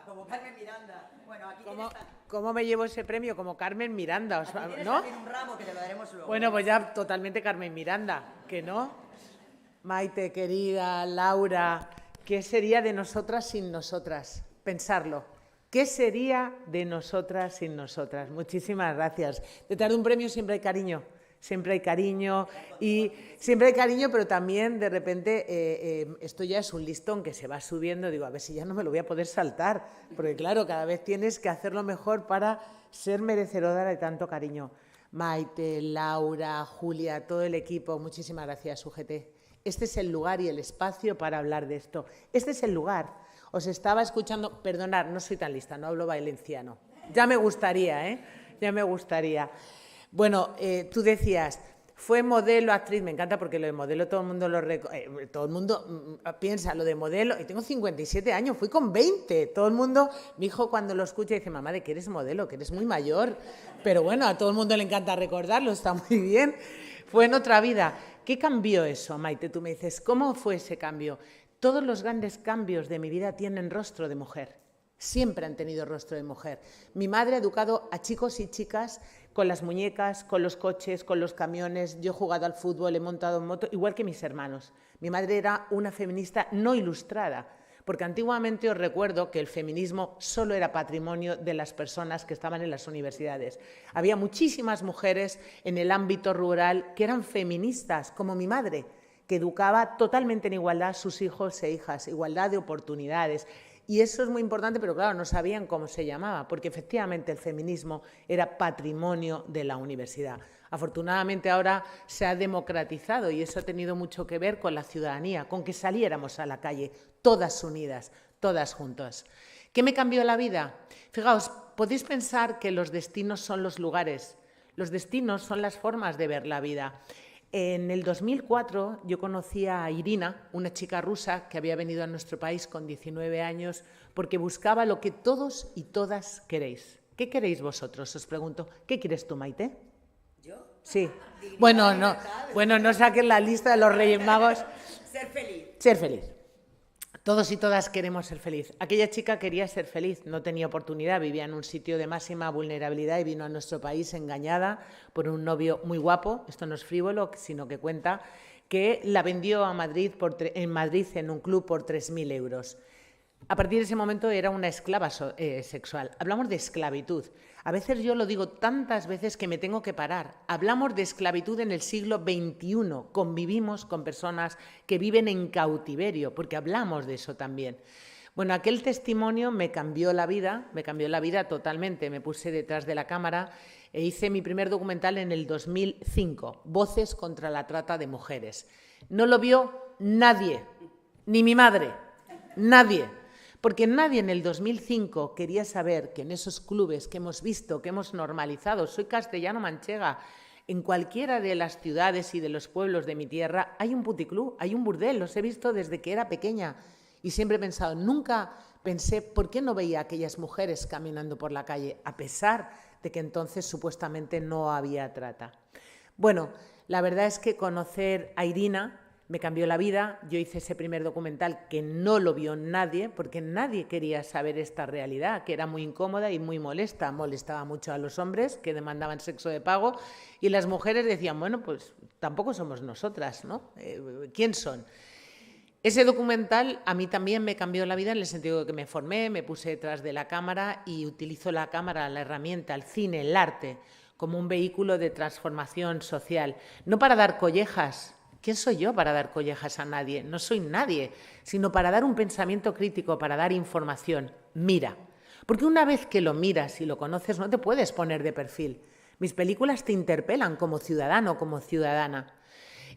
Como Carmen Miranda. Bueno, aquí ¿Cómo me llevo ese premio? Como Carmen Miranda, ¿no? Un ramo que te lo daremos luego. Bueno, pues ya totalmente Carmen Miranda, ¿que no? Maite, querida, Laura, ¿qué sería de nosotras sin nosotras? Pensarlo. ¿Qué sería de nosotras sin nosotras? Muchísimas gracias. Detrás de un premio siempre hay cariño. Siempre hay cariño, pero también de repente esto ya es un listón que se va subiendo. Digo, a ver si ya no me lo voy a poder saltar, porque claro, cada vez tienes que hacerlo mejor para ser merecedora de tanto cariño. Maite, Laura, Julia, todo el equipo, muchísimas gracias, UGT. Este es el lugar y el espacio para hablar de esto. Este es el lugar. Os estaba escuchando, perdonad, no soy tan lista, no hablo valenciano. Ya me gustaría, ¿eh? Ya me gustaría. Bueno, tú decías, fue modelo, actriz, me encanta porque lo de modelo todo el mundo piensa lo de modelo, y tengo 57 años, fui con 20, todo el mundo, mi hijo cuando lo escucha dice, mamá, ¿de qué eres modelo? Que eres muy mayor, pero bueno, a todo el mundo le encanta recordarlo, está muy bien, fue en otra vida. ¿Qué cambió eso, Maite? Tú me dices, ¿cómo fue ese cambio? Todos los grandes cambios de mi vida tienen rostro de mujer. Siempre han tenido rostro de mujer. Mi madre ha educado a chicos y chicas con las muñecas, con los coches, con los camiones. Yo he jugado al fútbol, he montado en moto, igual que mis hermanos. Mi madre era una feminista no ilustrada, porque antiguamente os recuerdo que el feminismo solo era patrimonio de las personas que estaban en las universidades. Había muchísimas mujeres en el ámbito rural que eran feministas, como mi madre, que educaba totalmente en igualdad a sus hijos e hijas, igualdad de oportunidades. Y eso es muy importante, pero claro, no sabían cómo se llamaba, porque efectivamente el feminismo era patrimonio de la universidad. Afortunadamente ahora se ha democratizado y eso ha tenido mucho que ver con la ciudadanía, con que saliéramos a la calle, todas unidas, todas juntas. ¿Qué me cambió la vida? Fijaos, podéis pensar que los destinos son los lugares, los destinos son las formas de ver la vida. En el 2004 yo conocí a Irina, una chica rusa que había venido a nuestro país con 19 años porque buscaba lo que todos y todas queréis. ¿Qué queréis vosotros? Os pregunto. ¿Qué quieres tú, Maite? ¿Yo? Sí. Bueno, no saquen la lista de los Reyes Magos. Ser feliz. Ser feliz. Todos y todas queremos ser feliz. Aquella chica quería ser feliz, no tenía oportunidad, vivía en un sitio de máxima vulnerabilidad y vino a nuestro país engañada por un novio muy guapo, esto no es frívolo, sino que cuenta, que la vendió a Madrid en Madrid en un club por 3.000 euros. A partir de ese momento era una esclava sexual. Hablamos de esclavitud. A veces yo lo digo tantas veces que me tengo que parar. Hablamos de esclavitud en el siglo XXI. Convivimos con personas que viven en cautiverio, porque hablamos de eso también. Bueno, aquel testimonio me cambió la vida totalmente. Me puse detrás de la cámara e hice mi primer documental en el 2005, Voces contra la trata de mujeres. No lo vio nadie, ni mi madre, nadie. Porque nadie en el 2005 quería saber que en esos clubes que hemos visto, que hemos normalizado, soy castellano-manchega, en cualquiera de las ciudades y de los pueblos de mi tierra hay un puticlub, hay un burdel, los he visto desde que era pequeña y siempre he pensado, nunca pensé por qué no veía a aquellas mujeres caminando por la calle, a pesar de que entonces supuestamente no había trata. Bueno, la verdad es que conocer a Irina me cambió la vida. Yo hice ese primer documental que no lo vio nadie, porque nadie quería saber esta realidad, que era muy incómoda y muy molesta. Molestaba mucho a los hombres que demandaban sexo de pago y las mujeres decían, bueno, pues tampoco somos nosotras, ¿no? ¿Quién son? Ese documental a mí también me cambió la vida en el sentido de que me formé, me puse detrás de la cámara y utilizo la cámara, la herramienta, el cine, el arte, como un vehículo de transformación social. No para dar collejas. ¿Quién soy yo para dar collejas a nadie? No soy nadie, sino para dar un pensamiento crítico, para dar información. Mira, porque una vez que lo miras y lo conoces no te puedes poner de perfil. Mis películas te interpelan como ciudadano, como ciudadana.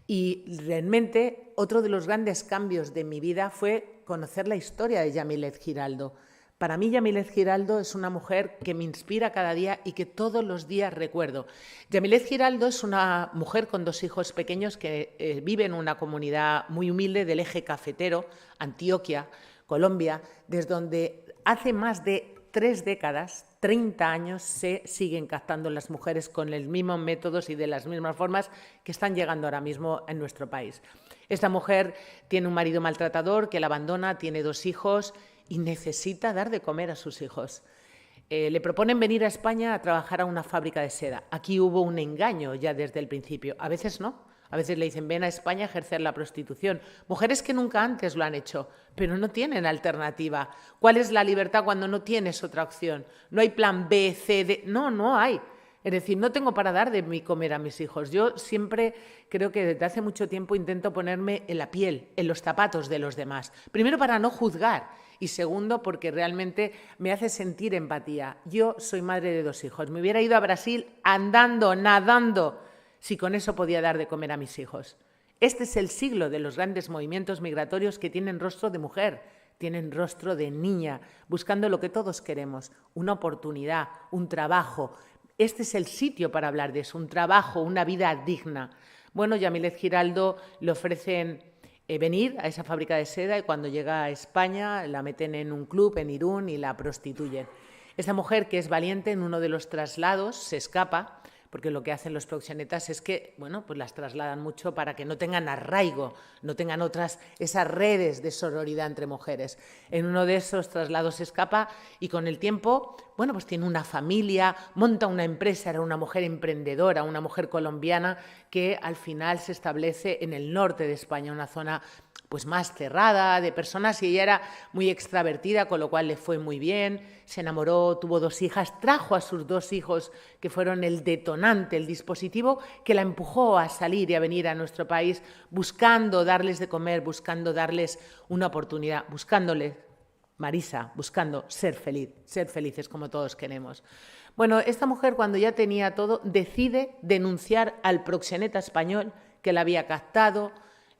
Y realmente otro de los grandes cambios de mi vida fue conocer la historia de Yamilet Giraldo. Para mí, Yamilet Giraldo es una mujer que me inspira cada día y que todos los días recuerdo. Yamilet Giraldo es una mujer con 2 hijos pequeños que vive en una comunidad muy humilde del eje cafetero, Antioquia, Colombia, desde donde hace más de 3 décadas, 30 años, se siguen captando las mujeres con los mismos métodos y de las mismas formas que están llegando ahora mismo en nuestro país. Esta mujer tiene un marido maltratador que la abandona, tiene 2 hijos y necesita dar de comer a sus hijos. Le proponen venir a España a trabajar a una fábrica de seda. Aquí hubo un engaño ya desde el principio. A veces no. A A veces le dicen, ven a España a ejercer la prostitución. Mujeres que nunca antes lo han hecho, pero no tienen alternativa. ¿Cuál es la libertad cuando no tienes otra opción? No hay plan B, C, D. No, no hay. Es decir, no tengo para dar de mi comer a mis hijos. Yo siempre creo que desde hace mucho tiempo intento ponerme en la piel, en los zapatos de los demás. Primero, para no juzgar. Y segundo, porque realmente me hace sentir empatía. Yo soy madre de 2 hijos. Me hubiera ido a Brasil andando, nadando, si con eso podía dar de comer a mis hijos. Este es el siglo de los grandes movimientos migratorios que tienen rostro de mujer, tienen rostro de niña, buscando lo que todos queremos, una oportunidad, un trabajo. Este es el sitio para hablar de eso, un trabajo, una vida digna. Bueno, Yamilet Giraldo le ofrecen venir a esa fábrica de seda y cuando llega a España la meten en un club en Irún y la prostituyen. Esta mujer, que es valiente, en uno de los traslados se escapa, porque lo que hacen los proxenetas es que, bueno, pues las trasladan mucho para que no tengan arraigo, no tengan esas redes de sororidad entre mujeres. En uno de esos traslados se escapa y con el tiempo, bueno, pues tiene una familia, monta una empresa, era una mujer emprendedora, una mujer colombiana que al final se establece en el norte de España, una zona pues más cerrada, de personas, y ella era muy extravertida, con lo cual le fue muy bien, se enamoró, tuvo 2 hijas, trajo a sus 2 hijos, que fueron el detonante, el dispositivo que la empujó a salir y a venir a nuestro país, buscando darles de comer, buscando darles una oportunidad, buscándoles, Marisa, buscando ser felices como todos queremos. Bueno, esta mujer, cuando ya tenía todo, decide denunciar al proxeneta español que la había captado,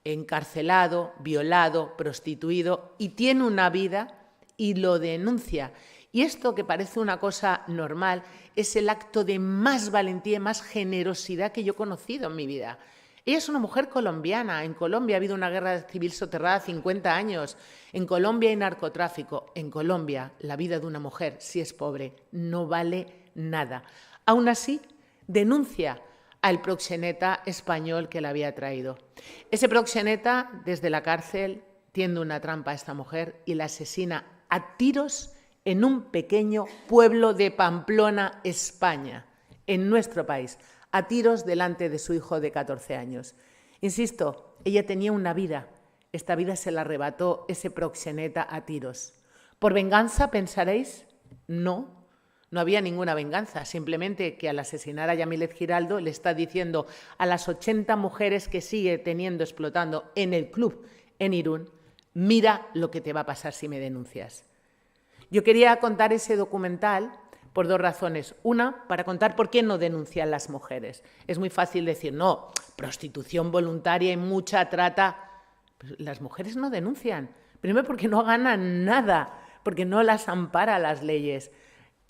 encarcelado, violado, prostituido, y tiene una vida y lo denuncia. Y esto, que parece una cosa normal, es el acto de más valentía y más generosidad que yo he conocido en mi vida. Ella es una mujer colombiana. En Colombia ha habido una guerra civil soterrada 50 años. En Colombia hay narcotráfico. En Colombia la vida de una mujer, si es pobre, no vale nada. Aún así, denuncia al proxeneta español que la había traído. Ese proxeneta, desde la cárcel, tiende una trampa a esta mujer y la asesina a tiros en un pequeño pueblo de Pamplona, España, en nuestro país, a tiros delante de su hijo de 14 años. Insisto, ella tenía una vida. Esta vida se la arrebató ese proxeneta a tiros. ¿Por venganza, pensaréis? No. No había ninguna venganza, simplemente que al asesinar a Yamilet Giraldo le está diciendo a las 80 mujeres que sigue teniendo, explotando en el club en Irún, mira lo que te va a pasar si me denuncias. Yo quería contar ese documental por 2 razones. Una, para contar por qué no denuncian las mujeres. Es muy fácil decir, no, prostitución voluntaria y mucha trata. Pues las mujeres no denuncian. Primero, porque no ganan nada, porque no las ampara las leyes.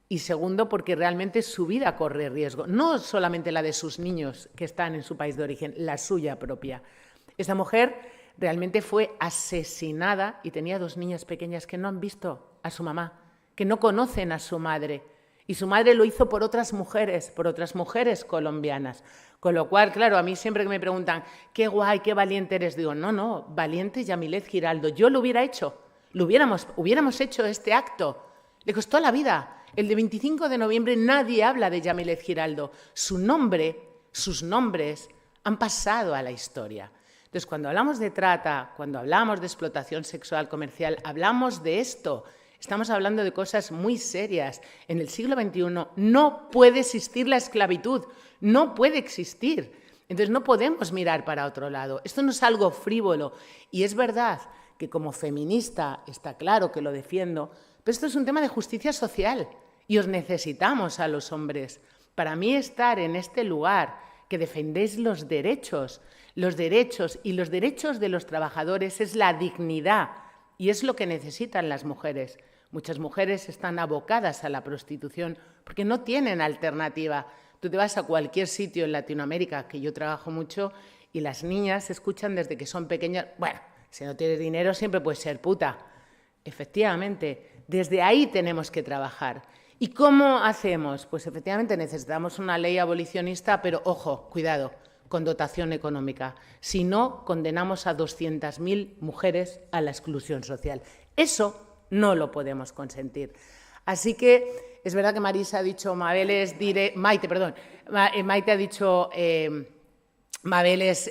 Y segundo, porque realmente su vida corre riesgo, no solamente la de sus niños que están en su país de origen, la suya propia. Esta mujer realmente fue asesinada y tenía 2 niñas pequeñas que no han visto a su mamá, que no conocen a su madre. Y su madre lo hizo por otras mujeres colombianas. Con lo cual, claro, a mí siempre que me preguntan, qué guay, qué valiente eres, digo, no, valiente Yamilet Giraldo. Yo lo hubiera hecho, hubiéramos hecho este acto. Le costó la vida. El de 25 de noviembre nadie habla de Yamilet Giraldo. Su nombre, sus nombres han pasado a la historia. Entonces, cuando hablamos de trata, cuando hablamos de explotación sexual comercial, hablamos de esto. Estamos hablando de cosas muy serias. En el siglo XXI no puede existir la esclavitud, no puede existir. Entonces, no podemos mirar para otro lado. Esto no es algo frívolo. Y es verdad que como feminista está claro que lo defiendo, pero esto es un tema de justicia social. Y os necesitamos a los hombres. Para mí estar en este lugar que defendéis los derechos y los derechos de los trabajadores es la dignidad y es lo que necesitan las mujeres. Muchas mujeres están abocadas a la prostitución porque no tienen alternativa. Tú te vas a cualquier sitio en Latinoamérica, que yo trabajo mucho, y las niñas escuchan desde que son pequeñas, bueno, si no tienes dinero siempre puedes ser puta. Efectivamente, desde ahí tenemos que trabajar. ¿Y cómo hacemos? Pues efectivamente necesitamos una ley abolicionista, pero ojo, cuidado, con dotación económica. Si no, condenamos a 200.000 mujeres a la exclusión social. Eso no lo podemos consentir. Así que es verdad que Marisa ha dicho, Maite ha dicho, Mabel es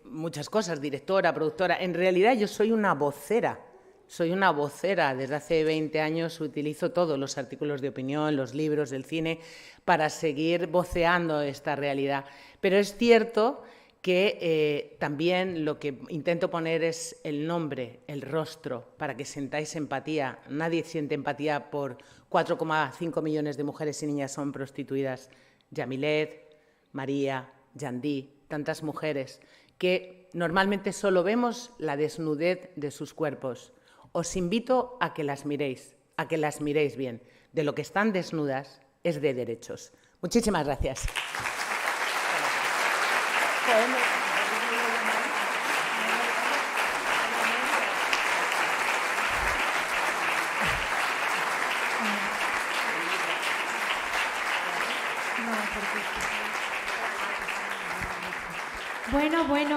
muchas cosas, directora, productora. En realidad yo soy una vocera. Soy una vocera. Desde hace 20 años utilizo todos los artículos de opinión, los libros, el cine, para seguir voceando esta realidad. Pero es cierto que también lo que intento poner es el nombre, el rostro, para que sintáis empatía. Nadie siente empatía por 4,5 millones de mujeres y niñas son prostituidas. Yamilet, María, Yandí, tantas mujeres que normalmente solo vemos la desnudez de sus cuerpos. Os invito a que las miréis bien. De lo que están desnudas es de derechos. Muchísimas gracias.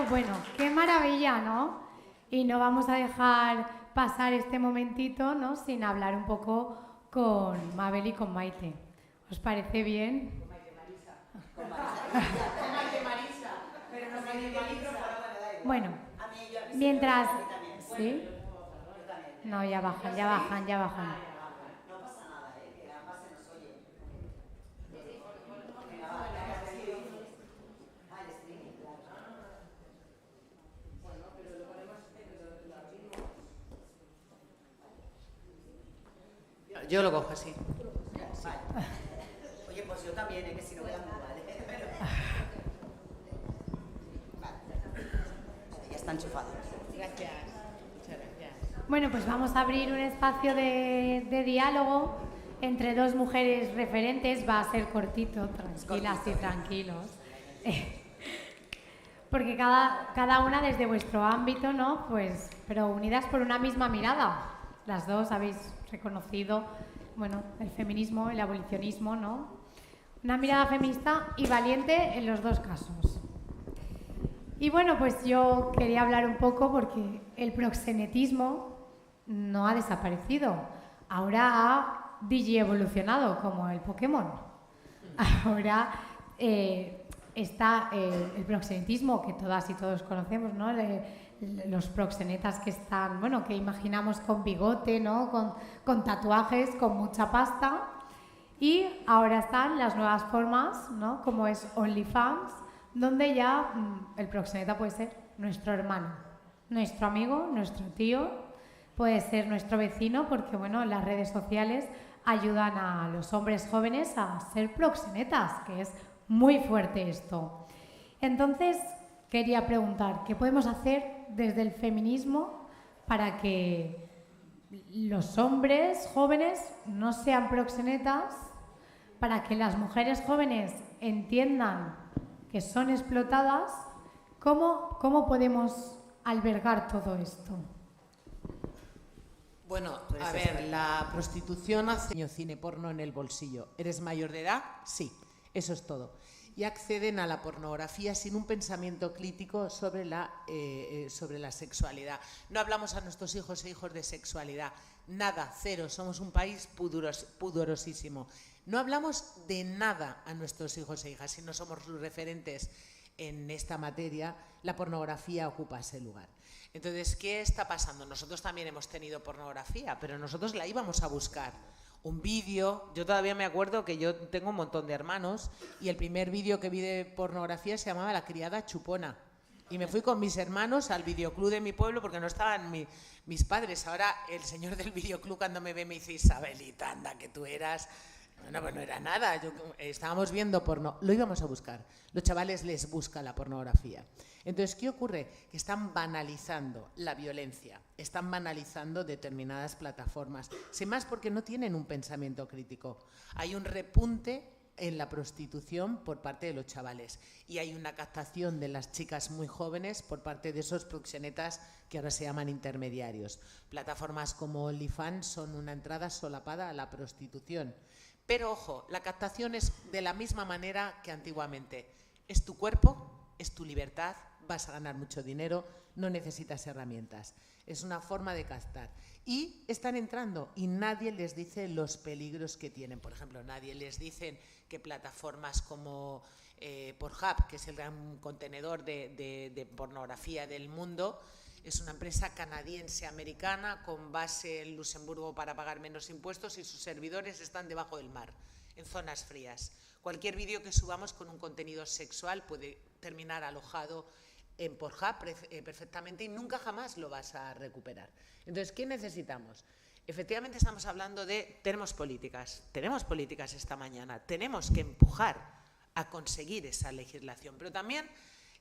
Bueno, qué maravilla, ¿no? Y no vamos a dejar pasar este momentito, ¿no?, sin hablar un poco con Mabel y con Maite. ¿Os parece bien? Con Maite Marisa. Pero no Maite Marisa. Bueno, mientras... ¿Sí? No, ya bajan. No pasa nada, que ambas se nos oye. Yo lo cojo así. Vale. Oye, pues yo también, que si no queda muy mal. Vale, ya está enchufado. Gracias. Muchas gracias. Bueno, pues vamos a abrir un espacio de diálogo entre dos mujeres referentes. Va a ser cortito, tranquilas y tranquilos. Porque cada una desde vuestro ámbito, ¿no? Pues, pero unidas por una misma mirada. Las dos habéis reconocido, bueno, el feminismo, el abolicionismo, ¿no? Una mirada feminista y valiente en los dos casos. Y bueno, pues yo quería hablar un poco porque el proxenetismo no ha desaparecido. Ahora ha digievolucionado como el Pokémon. Ahora está el proxenetismo que todas y todos conocemos, ¿no? Los proxenetas que están, bueno, que imaginamos con bigote, ¿no? Con tatuajes, con mucha pasta. Y ahora están las nuevas formas, ¿no? Como es OnlyFans, donde ya el proxeneta puede ser nuestro hermano, nuestro amigo, nuestro tío, puede ser nuestro vecino, porque bueno, las redes sociales ayudan a los hombres jóvenes a ser proxenetas, que es muy fuerte esto. Entonces, quería preguntar, ¿qué podemos hacer desde el feminismo para que los hombres jóvenes no sean proxenetas, para que las mujeres jóvenes entiendan que son explotadas? ¿Cómo podemos albergar todo esto? Bueno, a ver, la prostitución hace cine porno en el bolsillo. ¿Eres mayor de edad? Sí, eso es todo. Y acceden a la pornografía sin un pensamiento crítico sobre la sexualidad. No hablamos a nuestros hijos e hijos de sexualidad, nada, cero, somos un país pudorosísimo. No hablamos de nada a nuestros hijos e hijas, si no somos sus referentes en esta materia, la pornografía ocupa ese lugar. Entonces, ¿qué está pasando? Nosotros también hemos tenido pornografía, pero nosotros la íbamos a buscar. Un vídeo, yo todavía me acuerdo que yo tengo un montón de hermanos y el primer vídeo que vi de pornografía se llamaba La criada chupona. Y me fui con mis hermanos al videoclub de mi pueblo porque no estaban mis padres. Ahora el señor del videoclub cuando me ve me dice: Isabelita, anda, que tú eras... Bueno, pues no era nada, estábamos viendo porno, lo íbamos a buscar. Los chavales les busca la pornografía. Entonces, ¿qué ocurre? Que están banalizando la violencia, están banalizando determinadas plataformas, sin más porque no tienen un pensamiento crítico. Hay un repunte en la prostitución por parte de los chavales y hay una captación de las chicas muy jóvenes por parte de esos proxenetas que ahora se llaman intermediarios. Plataformas como OnlyFans son una entrada solapada a la prostitución. Pero ojo, la captación es de la misma manera que antiguamente. Es tu cuerpo, es tu libertad, vas a ganar mucho dinero, no necesitas herramientas. es una forma de captar. Y están entrando y nadie les dice los peligros que tienen. Por ejemplo, nadie les dice que plataformas como Pornhub, que es el gran contenedor de pornografía del mundo, es una empresa canadiense-americana con base en Luxemburgo para pagar menos impuestos y sus servidores están debajo del mar, en zonas frías. Cualquier vídeo que subamos con un contenido sexual puede terminar alojado en Pornhub perfectamente y nunca jamás lo vas a recuperar. Entonces, ¿qué necesitamos? Efectivamente estamos hablando de, tenemos políticas esta mañana, tenemos que empujar a conseguir esa legislación, pero también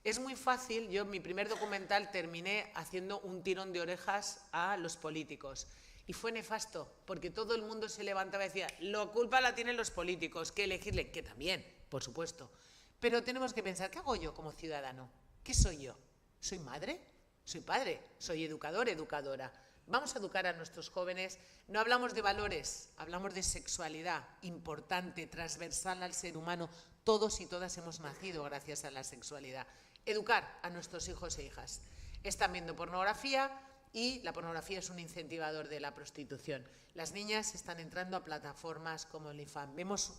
es muy fácil. Yo mi primer documental terminé haciendo un tirón de orejas a los políticos y fue nefasto porque todo el mundo se levantaba y decía, la culpa la tienen los políticos, que elegirle, que también, por supuesto, pero tenemos que pensar, ¿qué hago yo como ciudadano? ¿Qué soy yo? ¿Soy madre? ¿Soy padre? ¿Soy educador, educadora? Vamos a educar a nuestros jóvenes. No hablamos de valores, hablamos de sexualidad, importante, transversal al ser humano. Todos y todas hemos nacido gracias a la sexualidad. Educar a nuestros hijos e hijas. Están viendo pornografía y la pornografía es un incentivador de la prostitución. Las niñas están entrando a plataformas como OnlyFans. Vemos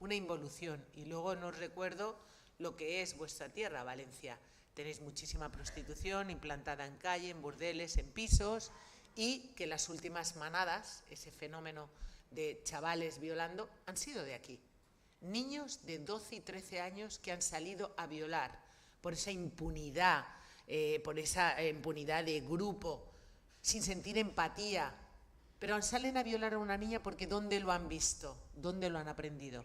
una involución y luego no os recuerdo lo que es vuestra tierra, Valencia. Tenéis muchísima prostitución implantada en calle, en burdeles, en pisos y que las últimas manadas, ese fenómeno de chavales violando, han sido de aquí. Niños de 12 y 13 años que han salido a violar por esa impunidad de grupo, sin sentir empatía, pero salen a violar a una niña porque ¿dónde lo han visto? ¿Dónde lo han aprendido?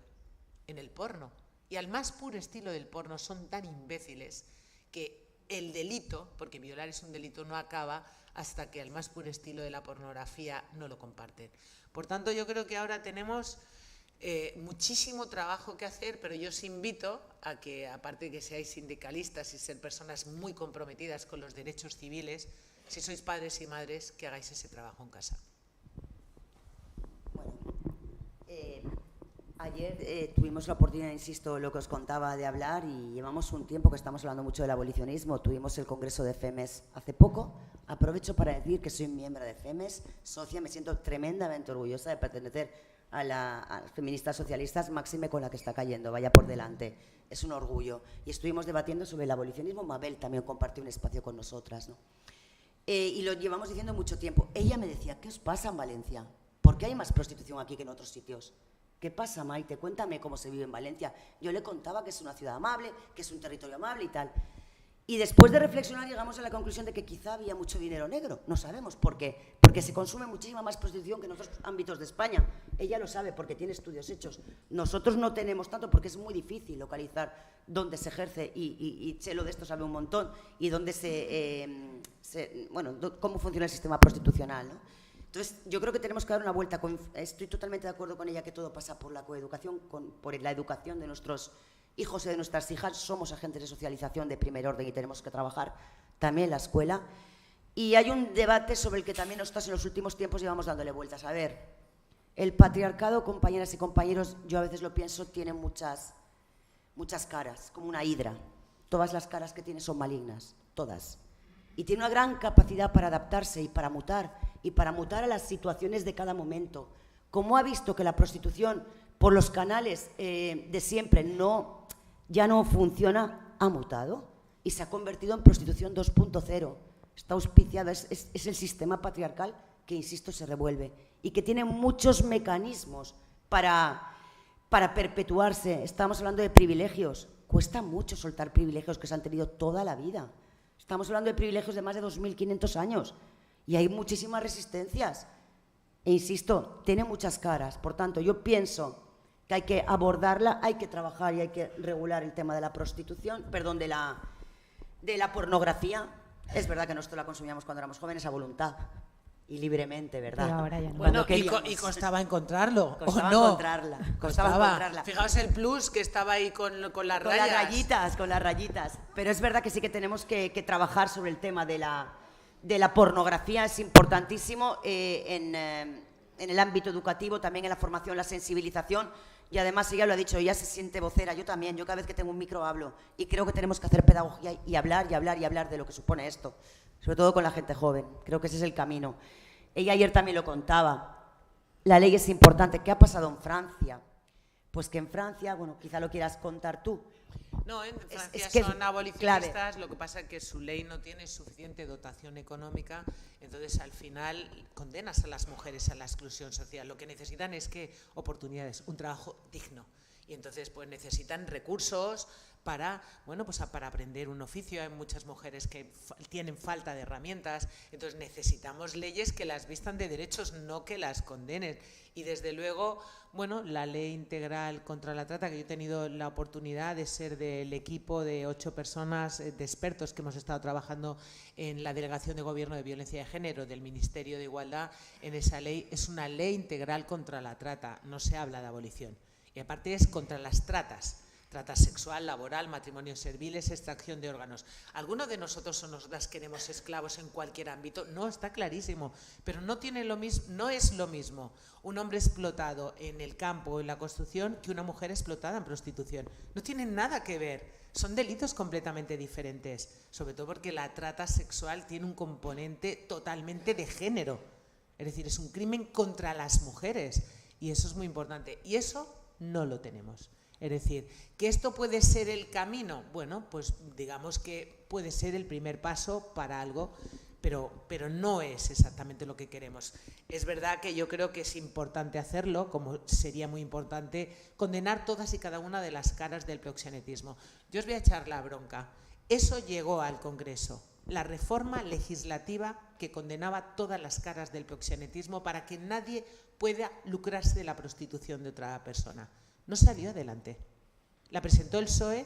En el porno. Y al más puro estilo del porno son tan imbéciles que el delito, porque violar es un delito, no acaba hasta que al más puro estilo de la pornografía no lo comparten. Por tanto, yo creo que ahora tenemos muchísimo trabajo que hacer, pero yo os invito a que, aparte de que seáis sindicalistas y ser personas muy comprometidas con los derechos civiles, si sois padres y madres, que hagáis ese trabajo en casa. Bueno, ayer tuvimos la oportunidad, insisto, lo que os contaba, de hablar y llevamos un tiempo que estamos hablando mucho del abolicionismo. Tuvimos el Congreso de FEMES hace poco. Aprovecho para decir que soy miembro de FEMES, socia, me siento tremendamente orgullosa de pertenecer a las feministas socialistas, máxime con la que está cayendo, vaya por delante, es un orgullo. Y estuvimos debatiendo sobre el abolicionismo. Mabel también compartió un espacio con nosotras, ¿no? Y lo llevamos diciendo mucho tiempo. Ella me decía, ¿qué os pasa en Valencia? ¿Por qué hay más prostitución aquí que en otros sitios? ¿Qué pasa, Maite? Cuéntame cómo se vive en Valencia. Yo le contaba que es una ciudad amable, que es un territorio amable y tal. Y después de reflexionar llegamos a la conclusión de que quizá había mucho dinero negro. No sabemos por qué. Porque se consume muchísima más prostitución que en otros ámbitos de España. Ella lo sabe porque tiene estudios hechos. Nosotros no tenemos tanto porque es muy difícil localizar dónde se ejerce y Chelo de esto sabe un montón y dónde cómo funciona el sistema prostitucional, ¿no? Entonces, yo creo que tenemos que dar una vuelta. Estoy totalmente de acuerdo con ella que todo pasa por la coeducación, por la educación de nuestros hijos y de nuestras hijas. Somos agentes de socialización de primer orden y tenemos que trabajar también en la escuela. Y hay un debate sobre el que también nosotros en los últimos tiempos llevamos dándole vueltas. A ver, el patriarcado, compañeras y compañeros, yo a veces lo pienso, tiene muchas caras, como una hidra. Todas las caras que tiene son malignas, todas. Y tiene una gran capacidad para adaptarse y para mutar a las situaciones de cada momento. Como ha visto que la prostitución por los canales de siempre ya no funciona, ha mutado y se ha convertido en prostitución 2.0. Está auspiciada, es el sistema patriarcal que, insisto, se revuelve y que tiene muchos mecanismos para perpetuarse. Estamos hablando de privilegios. Cuesta mucho soltar privilegios que se han tenido toda la vida. Estamos hablando de privilegios de más de 2.500 años y hay muchísimas resistencias. E insisto, tiene muchas caras. Por tanto, yo pienso que hay que abordarla, hay que trabajar y hay que regular el tema de la prostitución, de la pornografía. Es verdad que nosotros la consumíamos cuando éramos jóvenes a voluntad y libremente, ¿verdad? Pero ahora ya no. Bueno, y costaba encontrarlo, costaba ¿o no? Costaba encontrarla. Fijaos el plus que estaba ahí con las rayas. Con las rayitas. Pero es verdad que sí que tenemos que trabajar sobre el tema de la pornografía. Es importantísimo en el ámbito educativo, también en la formación, la sensibilización. Y además ella lo ha dicho, ella se siente vocera, yo también, yo cada vez que tengo un micro hablo. Y creo que tenemos que hacer pedagogía y hablar y hablar y hablar de lo que supone esto. Sobre todo con la gente joven, creo que ese es el camino. Ella ayer también lo contaba, la ley es importante. ¿Qué ha pasado en Francia? Pues que en Francia, bueno, quizá lo quieras contar tú. No, en Francia es que son abolicionistas, lo que pasa es que su ley no tiene suficiente dotación económica, entonces al final condenas a las mujeres a la exclusión social. Lo que necesitan es que oportunidades, un trabajo digno. Y entonces pues necesitan recursos para, bueno, pues para aprender un oficio. Hay muchas mujeres que tienen falta de herramientas, entonces necesitamos leyes que las vistan de derechos, no que las condenen. Y desde luego, bueno, la ley integral contra la trata, que yo he tenido la oportunidad de ser del equipo de 8 personas, de expertos que hemos estado trabajando en la Delegación de Gobierno de Violencia de Género del Ministerio de Igualdad, en esa ley, es una ley integral contra la trata, no se habla de abolición. Y aparte es contra las tratas. Trata sexual, laboral, matrimonios serviles, extracción de órganos. ¿Alguno de nosotros o nosotras queremos esclavos en cualquier ámbito? No, está clarísimo, pero no es lo mismo un hombre explotado en el campo o en la construcción que una mujer explotada en prostitución. No tienen nada que ver, son delitos completamente diferentes, sobre todo porque la trata sexual tiene un componente totalmente de género, es decir, es un crimen contra las mujeres y eso es muy importante y eso no lo tenemos. Es decir, ¿que esto puede ser el camino? Bueno, pues digamos que puede ser el primer paso para algo, pero no es exactamente lo que queremos. Es verdad que yo creo que es importante hacerlo, como sería muy importante condenar todas y cada una de las caras del proxenetismo. Yo os voy a echar la bronca. Eso llegó al Congreso, la reforma legislativa que condenaba todas las caras del proxenetismo para que nadie pueda lucrarse de la prostitución de otra persona. No salió adelante. La presentó el PSOE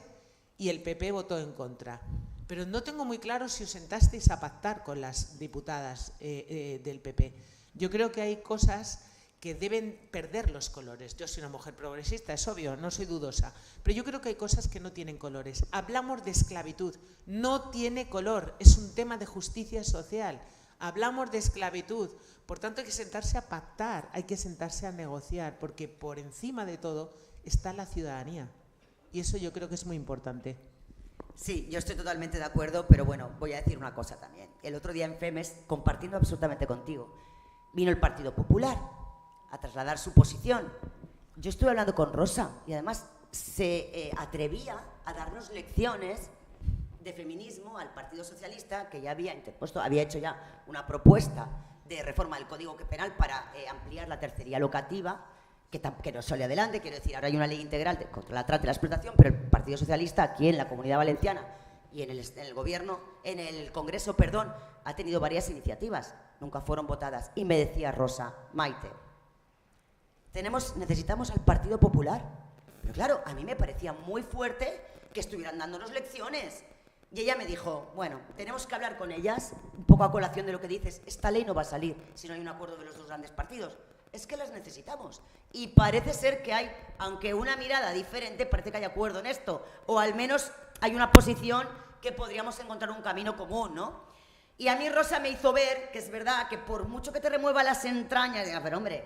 y el PP votó en contra. Pero no tengo muy claro si os sentasteis a pactar con las diputadas del PP. Yo creo que hay cosas que deben perder los colores. Yo soy una mujer progresista, es obvio, no soy dudosa. Pero yo creo que hay cosas que no tienen colores. Hablamos de esclavitud, no tiene color, es un tema de justicia social. Hablamos de esclavitud, por tanto hay que sentarse a pactar, hay que sentarse a negociar, porque por encima de todo está la ciudadanía. Y eso yo creo que es muy importante. Sí, yo estoy totalmente de acuerdo, pero bueno, voy a decir una cosa también. El otro día en FEMES, compartiendo absolutamente contigo, vino el Partido Popular a trasladar su posición. Yo estuve hablando con Rosa y además se atrevía a darnos lecciones de feminismo al Partido Socialista, que ya había interpuesto, había hecho ya una propuesta de reforma del Código Penal para ampliar la tercería locativa, que no sale adelante. Quiero decir, ahora hay una ley integral contra la trata y la explotación, pero el Partido Socialista aquí en la Comunidad Valenciana y en el Gobierno, en el Congreso, perdón, ha tenido varias iniciativas, nunca fueron votadas. Y me decía Rosa, Maite, necesitamos al Partido Popular. Pero claro, a mí me parecía muy fuerte que estuvieran dándonos lecciones. Y ella me dijo, bueno, tenemos que hablar con ellas, un poco a colación de lo que dices, esta ley no va a salir si no hay un acuerdo de los dos grandes partidos. Es que las necesitamos. Y parece ser que hay, aunque una mirada diferente, parece que hay acuerdo en esto. O al menos hay una posición que podríamos encontrar un camino común, ¿no? Y a mí Rosa me hizo ver que es verdad que por mucho que te remueva las entrañas, diga, pero hombre,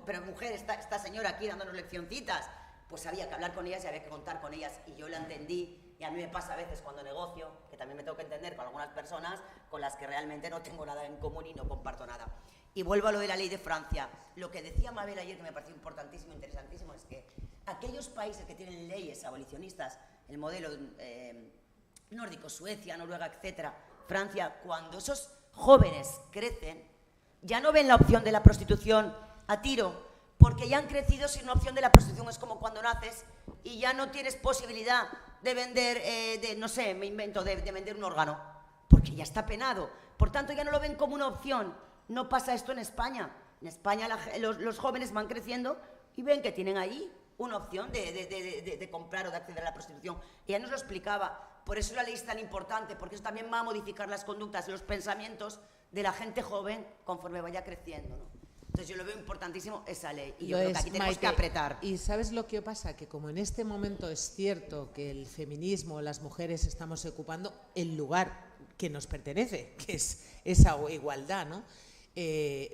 pero mujer, esta señora aquí dándonos leccioncitas, pues había que hablar con ellas y había que contar con ellas. Y yo la entendí. Y a mí me pasa a veces cuando negocio, que también me tengo que entender con algunas personas con las que realmente no tengo nada en común y no comparto nada. Y vuelvo a lo de la ley de Francia. Lo que decía Mabel ayer, que me pareció importantísimo, interesantísimo, es que aquellos países que tienen leyes abolicionistas, el modelo nórdico, Suecia, Noruega, etcétera, Francia, cuando esos jóvenes crecen, ya no ven la opción de la prostitución a tiro, porque ya han crecido sin una opción de la prostitución. Es como cuando naces y ya no tienes posibilidad de vender, no sé, me invento, de vender un órgano, porque ya está penado. Por tanto, ya no lo ven como una opción. No pasa esto en España. En España los jóvenes van creciendo y ven que tienen ahí una opción de comprar o de acceder a la prostitución. Ella nos lo explicaba. Por eso la ley es tan importante, porque eso también va a modificar las conductas y los pensamientos de la gente joven conforme vaya creciendo, ¿no? Entonces yo lo veo importantísimo esa ley y yo creo que aquí tenemos que apretar. ¿Y sabes lo que pasa? Que como en este momento es cierto que el feminismo, las mujeres estamos ocupando el lugar que nos pertenece, que es esa igualdad, ¿no?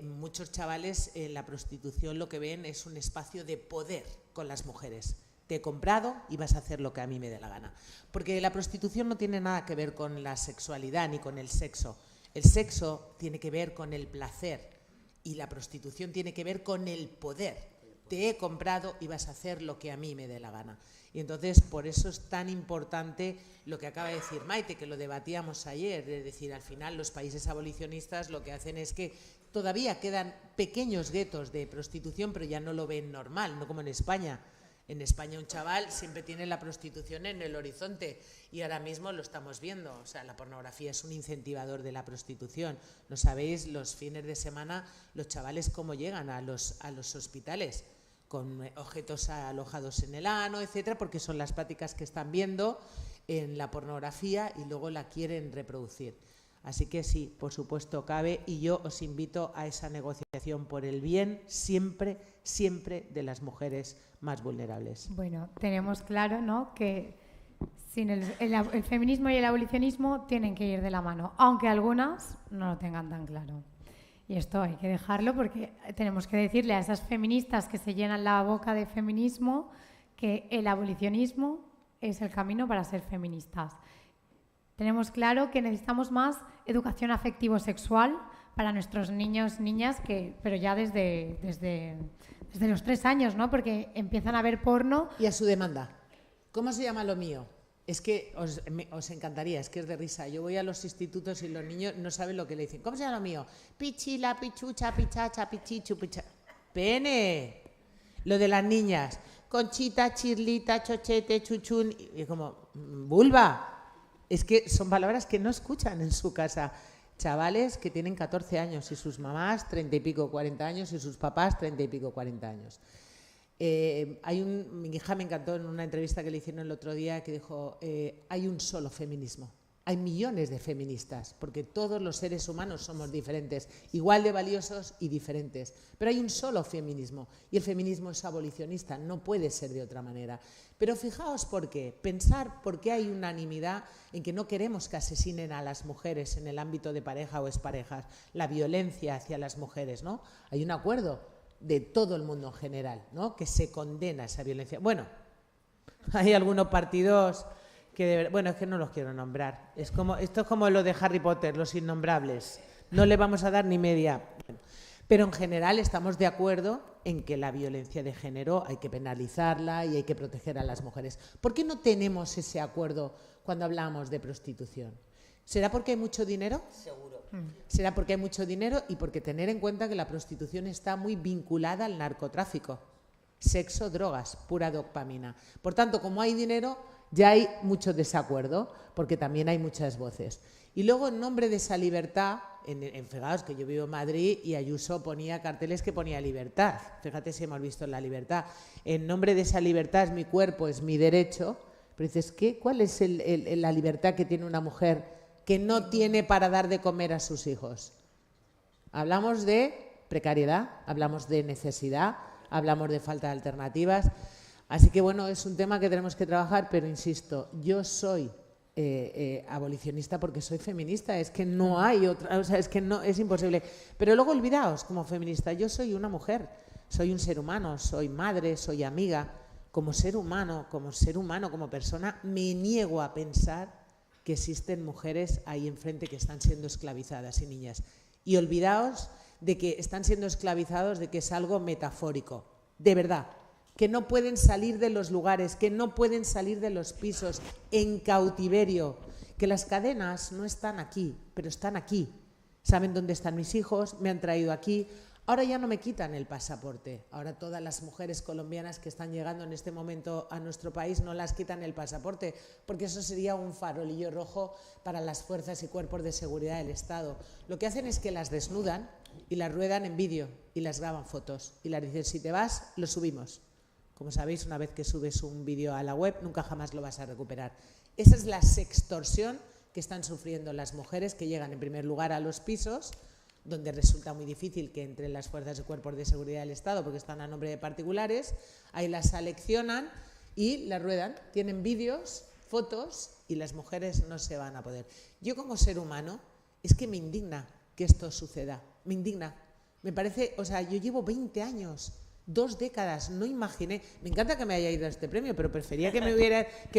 muchos chavales en la prostitución lo que ven es un espacio de poder con las mujeres. Te he comprado y vas a hacer lo que a mí me dé la gana. Porque la prostitución no tiene nada que ver con la sexualidad ni con el sexo. El sexo tiene que ver con el placer y la prostitución tiene que ver con el poder. Te he comprado y vas a hacer lo que a mí me dé la gana. Y entonces, por eso es tan importante lo que acaba de decir Maite, que lo debatíamos ayer. Es decir, al final los países abolicionistas lo que hacen es que todavía quedan pequeños guetos de prostitución, pero ya no lo ven normal, no como en España. En España un chaval siempre tiene la prostitución en el horizonte y ahora mismo lo estamos viendo. O sea, la pornografía es un incentivador de la prostitución. No sabéis los fines de semana los chavales cómo llegan a los hospitales con objetos alojados en el ano, etcétera, porque son las prácticas que están viendo en la pornografía y luego la quieren reproducir. Así que sí, por supuesto cabe, y yo os invito a esa negociación por el bien siempre, siempre de las mujeres más vulnerables. Bueno, tenemos claro, ¿no?, que sin el feminismo y el abolicionismo tienen que ir de la mano, aunque algunas no lo tengan tan claro. Y esto hay que dejarlo porque tenemos que decirle a esas feministas que se llenan la boca de feminismo que el abolicionismo es el camino para ser feministas. Tenemos claro que necesitamos más educación afectivo-sexual para nuestros niños, niñas, pero ya desde los 3 años, ¿no? Porque empiezan a ver porno. Y a su demanda. ¿Cómo se llama lo mío? Es que os encantaría, es que es de risa. Yo voy a los institutos y los niños no saben lo que le dicen. ¿Cómo se llama lo mío? Pichila, pichucha, pichacha, pichichu, picha. ¡Pene! Lo de las niñas. Conchita, chirlita, chochete, chuchún. Y como, vulva. Es que son palabras que no escuchan en su casa. Chavales que tienen 14 años y sus mamás 30 y pico, 40 años y sus papás 30 y pico, 40 años. Mi hija me encantó en una entrevista que le hicieron el otro día que dijo, hay un solo feminismo. Hay millones de feministas, porque todos los seres humanos somos diferentes, igual de valiosos y diferentes. Pero hay un solo feminismo, y el feminismo es abolicionista, no puede ser de otra manera. Pero fijaos por qué, pensar por qué hay unanimidad en que no queremos que asesinen a las mujeres en el ámbito de pareja o exparejas, la violencia hacia las mujeres, ¿no? Hay un acuerdo de todo el mundo en general, ¿no?, que se condena esa violencia. Bueno, hay algunos partidos que bueno, es que no los quiero nombrar. Esto es como lo de Harry Potter, los innombrables. No le vamos a dar ni media. Pero en general estamos de acuerdo en que la violencia de género hay que penalizarla y hay que proteger a las mujeres. ¿Por qué no tenemos ese acuerdo cuando hablamos de prostitución? ¿Será porque hay mucho dinero? Seguro. Será porque hay mucho dinero y porque tener en cuenta que la prostitución está muy vinculada al narcotráfico. Sexo, drogas, pura dopamina. Por tanto, como hay dinero, ya hay mucho desacuerdo, porque también hay muchas voces. Y luego, en nombre de esa libertad, fijaos que yo vivo en Madrid y Ayuso ponía carteles que ponía libertad. Fíjate si hemos visto la libertad. En nombre de esa libertad es mi cuerpo, es mi derecho. Pero dices, ¿cuál es la libertad que tiene una mujer que no tiene para dar de comer a sus hijos? Hablamos de precariedad, hablamos de necesidad, hablamos de falta de alternativas. Así que bueno, es un tema que tenemos que trabajar, pero insisto, yo soy abolicionista porque soy feminista, es que no hay otra, o sea, es que no, es imposible. Pero luego olvidaos, como feminista, yo soy una mujer, soy un ser humano, soy madre, soy amiga, como ser humano, como persona, me niego a pensar que existen mujeres ahí enfrente que están siendo esclavizadas y niñas. Y olvidaos de que están siendo esclavizados, de que es algo metafórico, de verdad. Que no pueden salir de los lugares, que no pueden salir de los pisos, en cautiverio, que las cadenas no están aquí, pero están aquí. Saben dónde están mis hijos, me han traído aquí. Ahora ya no me quitan el pasaporte. Ahora todas las mujeres colombianas que están llegando en este momento a nuestro país no las quitan el pasaporte, porque eso sería un farolillo rojo para las fuerzas y cuerpos de seguridad del Estado. Lo que hacen es que las desnudan y las ruedan en vídeo y las graban fotos y las dicen, si te vas, lo subimos. Como sabéis, una vez que subes un vídeo a la web, nunca jamás lo vas a recuperar. Esa es la sextorsión que están sufriendo las mujeres que llegan en primer lugar a los pisos, donde resulta muy difícil que entren las fuerzas y cuerpos de seguridad del Estado porque están a nombre de particulares. Ahí las seleccionan y las ruedan. Tienen vídeos, fotos y las mujeres no se van a poder. Yo como ser humano es que me indigna que esto suceda. me indigna. Me parece, o sea, yo llevo 20 años, 2 décadas, no imaginé. Me encanta que me haya ido este premio, pero prefería que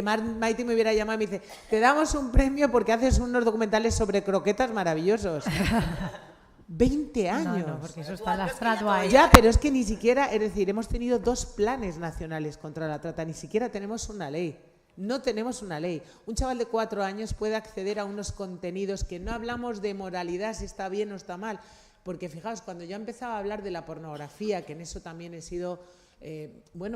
Maite me hubiera llamado y me dice, te damos un premio porque haces unos documentales sobre croquetas maravillosos. 20 años. No, porque eso está lastrado ahí. Ya, pero es que ni siquiera, es decir, hemos tenido 2 planes nacionales contra la trata, ni siquiera tenemos una ley. No tenemos una ley. Un chaval de 4 años puede acceder a unos contenidos que no hablamos de moralidad, si está bien o está mal. Porque fijaos, cuando yo empezaba a hablar de la pornografía, que en eso también he sido,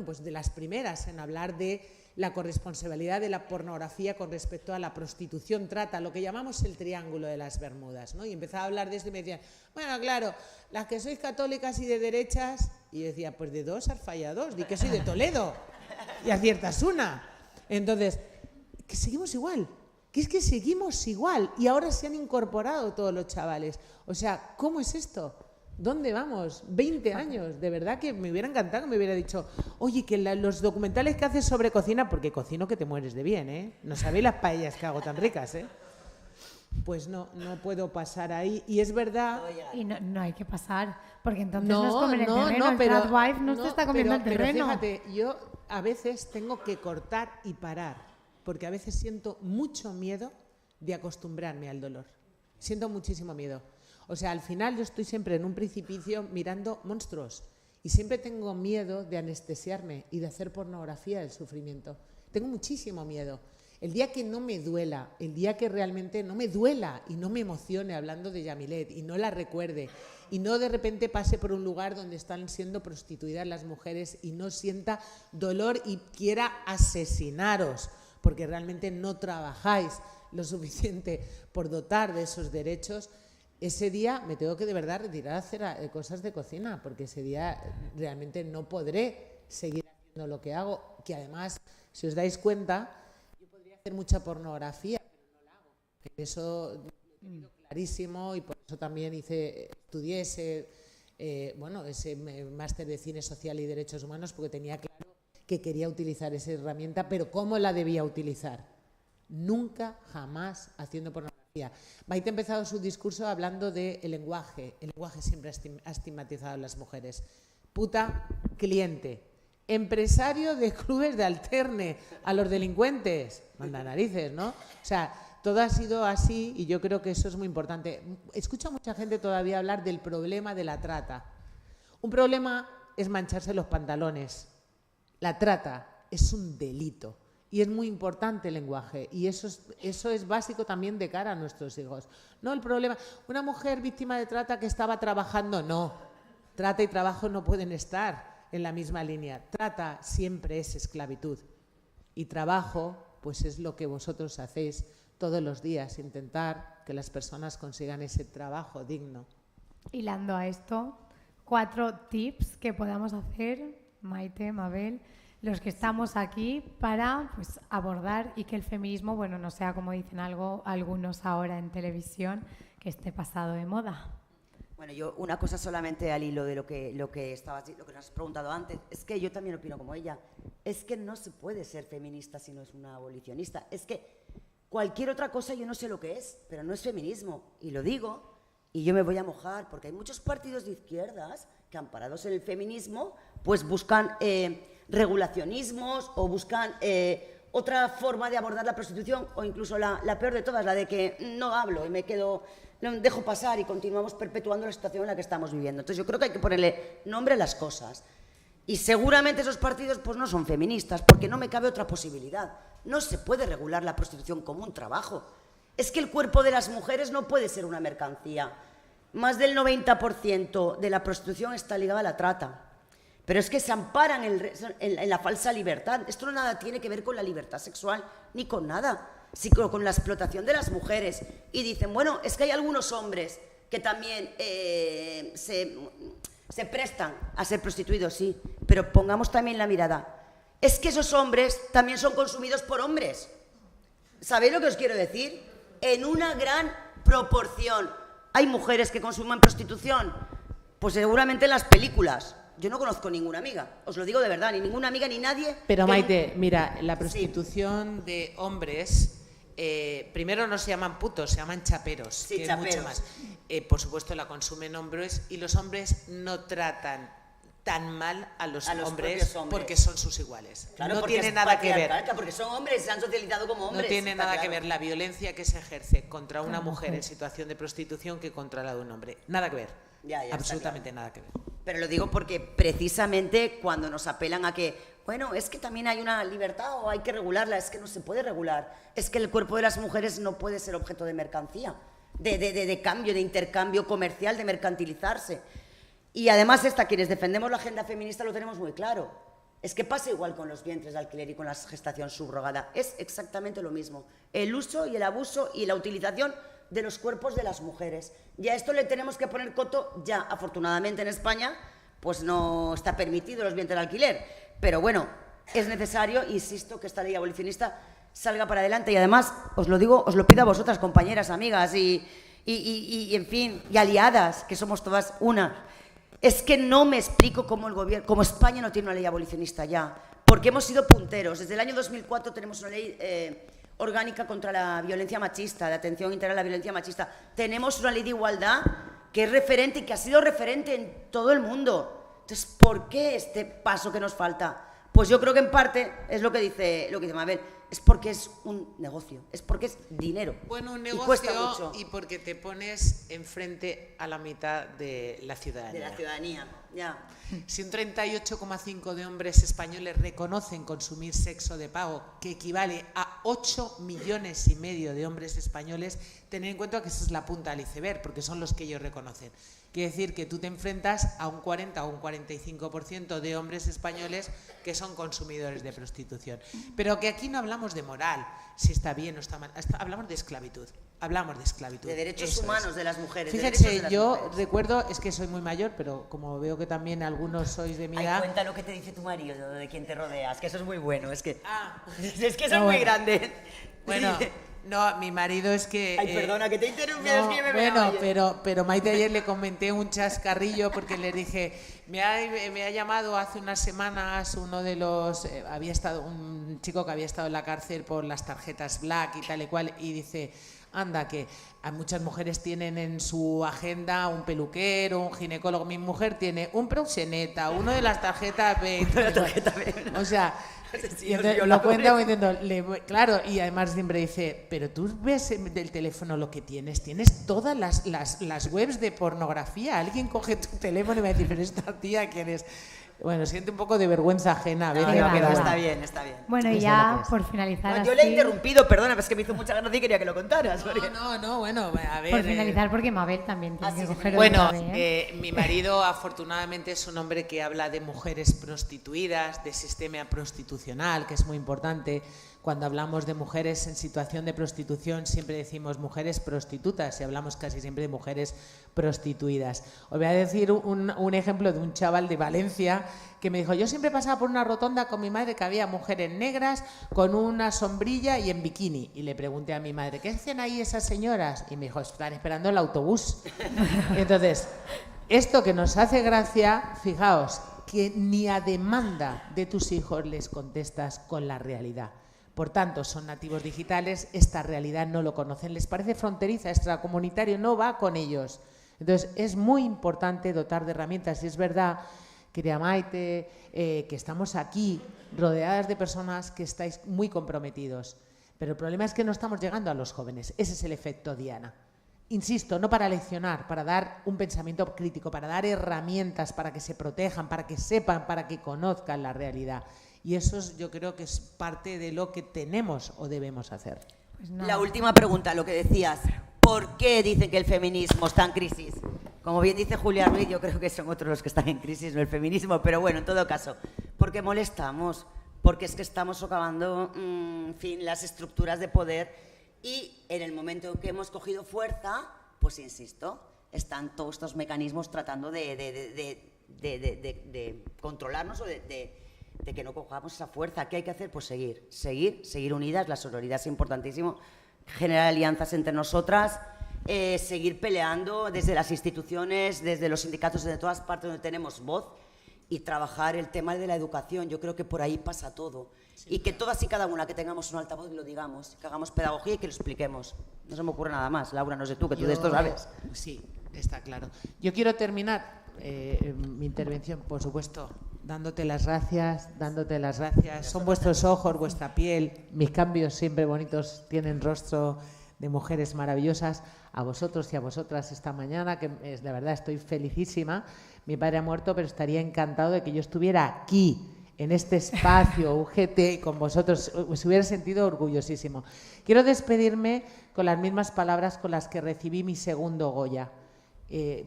pues de las primeras en hablar de la corresponsabilidad de la pornografía con respecto a la prostitución, trata, lo que llamamos el triángulo de las Bermudas, ¿no? Y empezaba a hablar de esto y me decían, bueno, claro, las que sois católicas y de derechas, y yo decía, pues de 2 has fallado 2, di que soy de Toledo, y aciertas una. Entonces, que seguimos igual, que es que seguimos igual y ahora se han incorporado todos los chavales. O sea, ¿cómo es esto? ¿Dónde vamos? 20 años, de verdad que me hubiera encantado que me hubiera dicho, oye, que los documentales que haces sobre cocina, porque cocino que te mueres de bien, ¿eh? No sabéis las paellas que hago tan ricas, ¿eh? Pues no puedo pasar ahí. Y es verdad... Y no hay que pasar, porque entonces no es comer el terreno, el tradwife no te está comiendo el terreno. Pero fíjate, yo a veces tengo que cortar y parar, porque a veces siento mucho miedo de acostumbrarme al dolor. Siento muchísimo miedo. O sea, al final yo estoy siempre en un precipicio mirando monstruos y siempre tengo miedo de anestesiarme y de hacer pornografía del sufrimiento. Tengo muchísimo miedo. El día que no me duela, el día que realmente no me duela y no me emocione hablando de Yamilet y no la recuerde y no de repente pase por un lugar donde están siendo prostituidas las mujeres y no sienta dolor y quiera asesinaros porque realmente no trabajáis lo suficiente por dotar de esos derechos, ese día me tengo que de verdad retirar a hacer cosas de cocina porque ese día realmente no podré seguir haciendo lo que hago, que además, si os dais cuenta, hacer mucha pornografía, pero no la hago. Eso lo tengo clarísimo y por eso también estudié ese máster de cine social y derechos humanos porque tenía claro que quería utilizar esa herramienta, pero ¿cómo la debía utilizar? Nunca, jamás haciendo pornografía. Maite ha empezado su discurso hablando del lenguaje. El lenguaje siempre ha estigmatizado a las mujeres. Puta, cliente. Empresario de clubes de alterne a los delincuentes. Manda narices, ¿no? O sea, todo ha sido así y yo creo que eso es muy importante. Escucho a mucha gente todavía hablar del problema de la trata. Un problema es mancharse los pantalones. La trata es un delito y es muy importante el lenguaje y eso es básico también de cara a nuestros hijos. No el problema, una mujer víctima de trata que estaba trabajando, no. Trata y trabajo no pueden estar en la misma línea. Trata siempre es esclavitud y trabajo pues es lo que vosotros hacéis todos los días, intentar que las personas consigan ese trabajo digno. Hilando a esto, 4 tips que podamos hacer, Maite, Mabel, los que estamos aquí para pues, abordar y que el feminismo no sea como dicen algunos ahora en televisión, que esté pasado de moda. Bueno, yo una cosa solamente al hilo de lo que nos has preguntado antes, es que yo también opino como ella, es que no se puede ser feminista si no es una abolicionista, es que cualquier otra cosa yo no sé lo que es, pero no es feminismo, y lo digo, y yo me voy a mojar, porque hay muchos partidos de izquierdas que amparados en el feminismo, pues buscan regulacionismos o buscan otra forma de abordar la prostitución, o incluso la peor de todas, la de que no hablo y me quedo... No, dejo pasar y continuamos perpetuando la situación en la que estamos viviendo. Entonces yo creo que hay que ponerle nombre a las cosas. Y seguramente esos partidos pues no son feministas, porque no me cabe otra posibilidad. No se puede regular la prostitución como un trabajo. Es que el cuerpo de las mujeres no puede ser una mercancía. Más del 90% de la prostitución está ligada a la trata. Pero es que se amparan en la falsa libertad. Esto no nada tiene que ver con la libertad sexual, ni con nada. Sino con la explotación de las mujeres. Y dicen, bueno, es que hay algunos hombres que también se prestan a ser prostituidos, sí, pero pongamos también la mirada. Es que esos hombres también son consumidos por hombres. ¿Sabéis lo que os quiero decir? En una gran proporción. ¿Hay mujeres que consumen prostitución? Pues seguramente en las películas. Yo no conozco ninguna amiga, os lo digo de verdad, ni ninguna amiga ni nadie. Pero Maite, mira, la prostitución de hombres, primero no se llaman putos, se llaman chaperos, sí, que chaperos. Es mucho más. por supuesto la consumen hombres y los hombres no tratan tan mal a los hombres porque son sus iguales. Claro, no tiene nada que ver. Porque son hombres, se han socializado como hombres. No tiene nada que ver la violencia que se ejerce contra una mujer en situación de prostitución que contra la de un hombre. Nada que ver. Ya, absolutamente nada que ver. Pero lo digo porque precisamente cuando nos apelan a que, bueno, es que también hay una libertad o hay que regularla, es que no se puede regular. Es que el cuerpo de las mujeres no puede ser objeto de mercancía, de cambio, de intercambio comercial, de mercantilizarse. Y además quienes defendemos la agenda feminista lo tenemos muy claro. Es que pasa igual con los vientres de alquiler y con la gestación subrogada. Es exactamente lo mismo. El uso y el abuso y la utilización de los cuerpos de las mujeres. Y a esto le tenemos que poner coto ya. Afortunadamente en España pues no está permitido los vientres de alquiler. Pero bueno, es necesario, insisto, que esta ley abolicionista salga para adelante. Y además, os lo digo, os lo pido a vosotras, compañeras, amigas y en fin, y aliadas, que somos todas una. Es que no me explico cómo el gobierno, como España no tiene una ley abolicionista ya, porque hemos sido punteros. Desde el año 2004 tenemos una ley orgánica contra la violencia machista, de atención integral a la violencia machista. Tenemos una ley de igualdad que es referente y que ha sido referente en todo el mundo. Entonces, ¿por qué este paso que nos falta? Pues yo creo que en parte es lo que dice Mabel. Es porque es un negocio, es porque es dinero. Bueno, un negocio y cuesta mucho. Y porque te pones enfrente a la mitad de la ciudadanía. De la ciudadanía, ya. Si un 38,5% de hombres españoles reconocen consumir sexo de pago, que equivale a 8,5 millones de hombres españoles, tened en cuenta que esa es la punta del iceberg, porque son los que ellos reconocen. Quiere decir que tú te enfrentas a un 40 o un 45% de hombres españoles que son consumidores de prostitución. Pero que aquí no hablamos de moral, si está bien o está mal, hablamos de esclavitud. Hablamos de esclavitud. De derechos humanos de las mujeres. Fíjense, yo recuerdo, es que soy muy mayor, pero como veo que también algunos sois de mi edad... Cuenta lo que te dice tu marido, de quién te rodeas, que eso es muy bueno, es que... es que eso es muy grande. Bueno... No, mi marido es que... Ay, perdona, que te interrumpí, no, es que me bueno, pero Maite ayer le comenté un chascarrillo porque le dije, me ha llamado hace unas semanas uno de los... un chico que había estado en la cárcel por las tarjetas Black y tal y cual, y dice, anda, que a muchas mujeres tienen en su agenda un peluquero, un ginecólogo. Mi mujer tiene un proxeneta, uno de las tarjetas B. O sea... Y entonces, lo cuenta diciendo, claro, y además siempre dice, pero tú ves del teléfono lo que tienes todas las webs de pornografía. Alguien coge tu teléfono y va a decir, pero esta tía, ¿quién es? Bueno, siente un poco de vergüenza ajena. Está bien. Bueno, y ya por finalizar. No, yo le he interrumpido, perdona, pero es que me hizo mucha ganas y quería que lo contaras. No, bueno, a ver. Por finalizar, porque Mabel también tiene que coger bueno, mi marido afortunadamente es un hombre que habla de mujeres prostituidas, de sistema prostitucional, que es muy importante. Cuando hablamos de mujeres en situación de prostitución siempre decimos mujeres prostitutas y hablamos casi siempre de mujeres prostituidas. Os voy a decir un ejemplo de un chaval de Valencia que me dijo, yo siempre pasaba por una rotonda con mi madre que había mujeres negras con una sombrilla y en bikini. Y le pregunté a mi madre, ¿qué hacen ahí esas señoras? Y me dijo, están esperando el autobús. Entonces, esto que nos hace gracia, fijaos, que ni a demanda de tus hijos les contestas con la realidad. Por tanto, son nativos digitales, esta realidad no lo conocen, les parece fronteriza, extracomunitario, no va con ellos. Entonces, es muy importante dotar de herramientas. Y es verdad, querida Maite, que estamos aquí rodeadas de personas que estáis muy comprometidos. Pero el problema es que no estamos llegando a los jóvenes. Ese es el efecto Diana. Insisto, no para leccionar, para dar un pensamiento crítico, para dar herramientas para que se protejan, para que sepan, para que conozcan la realidad. Y eso yo creo que es parte de lo que tenemos o debemos hacer. Pues la última pregunta, lo que decías. ¿Por qué dicen que el feminismo está en crisis? Como bien dice Julia Ruiz, yo creo que son otros los que están en crisis, no el feminismo, pero bueno, en todo caso, porque molestamos, porque es que estamos socavando, en fin, las estructuras de poder y en el momento en que hemos cogido fuerza, pues insisto, están todos estos mecanismos tratando de controlarnos o de que no cojamos esa fuerza. ¿Qué hay que hacer? Pues seguir unidas, la sororidad es importantísimo, generar alianzas entre nosotras, seguir peleando desde las instituciones, desde los sindicatos, desde todas partes donde tenemos voz y trabajar el tema de la educación. Yo creo que por ahí pasa todo. Sí. Y que todas y cada una que tengamos un altavoz y lo digamos, que hagamos pedagogía y que lo expliquemos. No se me ocurre nada más. Laura, no sé tú, que tú de esto sabes. Sí, Está claro. Yo quiero terminar mi intervención, por supuesto, dándote las gracias. Son vuestros ojos, vuestra piel, mis cambios siempre bonitos, tienen rostro de mujeres maravillosas. A vosotros y a vosotras esta mañana, que de verdad estoy felicísima. Mi padre ha muerto, pero estaría encantado de que yo estuviera aquí, en este espacio UGT, con vosotros. Os hubiera sentido orgullosísimo. Quiero despedirme con las mismas palabras con las que recibí mi segundo Goya.